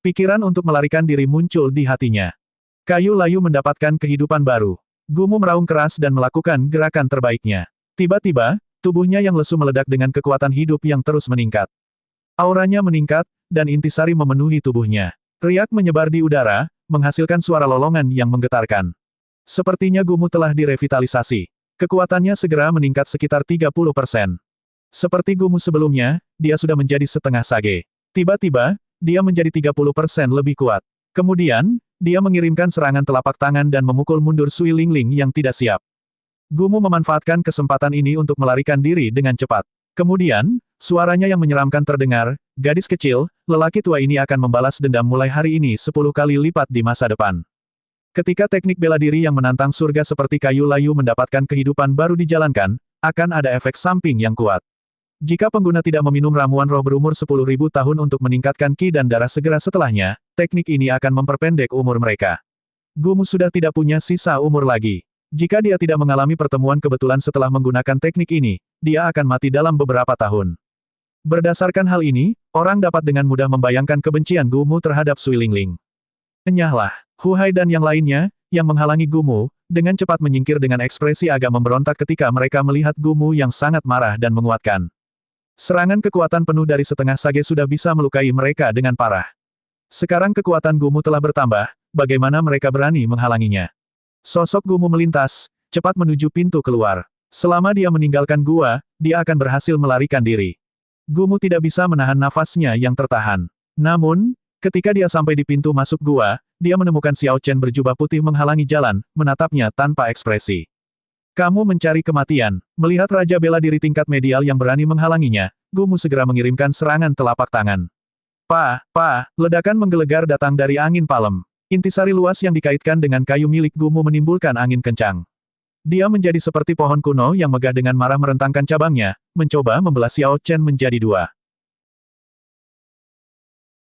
Pikiran untuk melarikan diri muncul di hatinya. Kayu layu mendapatkan kehidupan baru. Gumu meraung keras dan melakukan gerakan terbaiknya. Tiba-tiba, tubuhnya yang lesu meledak dengan kekuatan hidup yang terus meningkat. Auranya meningkat, dan intisari memenuhi tubuhnya. Riak menyebar di udara, menghasilkan suara lolongan yang menggetarkan. Sepertinya Gumu telah direvitalisasi. Kekuatannya segera meningkat sekitar 30%. Seperti Gumu sebelumnya, dia sudah menjadi setengah sage. Tiba-tiba, dia menjadi 30% lebih kuat. Kemudian, dia mengirimkan serangan telapak tangan dan memukul mundur Sui Lingling yang tidak siap. Gumu memanfaatkan kesempatan ini untuk melarikan diri dengan cepat. Kemudian, suaranya yang menyeramkan terdengar, gadis kecil, lelaki tua ini akan membalas dendam mulai hari ini 10 kali lipat di masa depan. Ketika teknik bela diri yang menantang surga seperti kayu layu mendapatkan kehidupan baru dijalankan, akan ada efek samping yang kuat. Jika pengguna tidak meminum ramuan roh berumur 10.000 tahun untuk meningkatkan ki dan darah segera setelahnya, teknik ini akan memperpendek umur mereka. Gumu sudah tidak punya sisa umur lagi. Jika dia tidak mengalami pertemuan kebetulan setelah menggunakan teknik ini, dia akan mati dalam beberapa tahun. Berdasarkan hal ini, orang dapat dengan mudah membayangkan kebencian Gumu terhadap Sui Lingling. Enyahlah, Hu Hai dan yang lainnya, yang menghalangi Gumu, dengan cepat menyingkir dengan ekspresi agak memberontak ketika mereka melihat Gumu yang sangat marah dan menguatkan. Serangan kekuatan penuh dari setengah sage sudah bisa melukai mereka dengan parah. Sekarang kekuatan Gumu telah bertambah, bagaimana mereka berani menghalanginya? Sosok Gumu melintas, cepat menuju pintu keluar. Selama dia meninggalkan gua, dia akan berhasil melarikan diri. Gumu tidak bisa menahan nafasnya yang tertahan. Namun, ketika dia sampai di pintu masuk gua, dia menemukan Xiao Chen berjubah putih menghalangi jalan, menatapnya tanpa ekspresi. Kamu mencari kematian. Melihat Raja Bela Diri tingkat medial yang berani menghalanginya, Gumu segera mengirimkan serangan telapak tangan. Ledakan menggelegar datang dari angin palem. Intisari luas yang dikaitkan dengan kayu milik Gumu menimbulkan angin kencang. Dia menjadi seperti pohon kuno yang megah dengan marah merentangkan cabangnya, mencoba membelah Xiao Chen menjadi dua.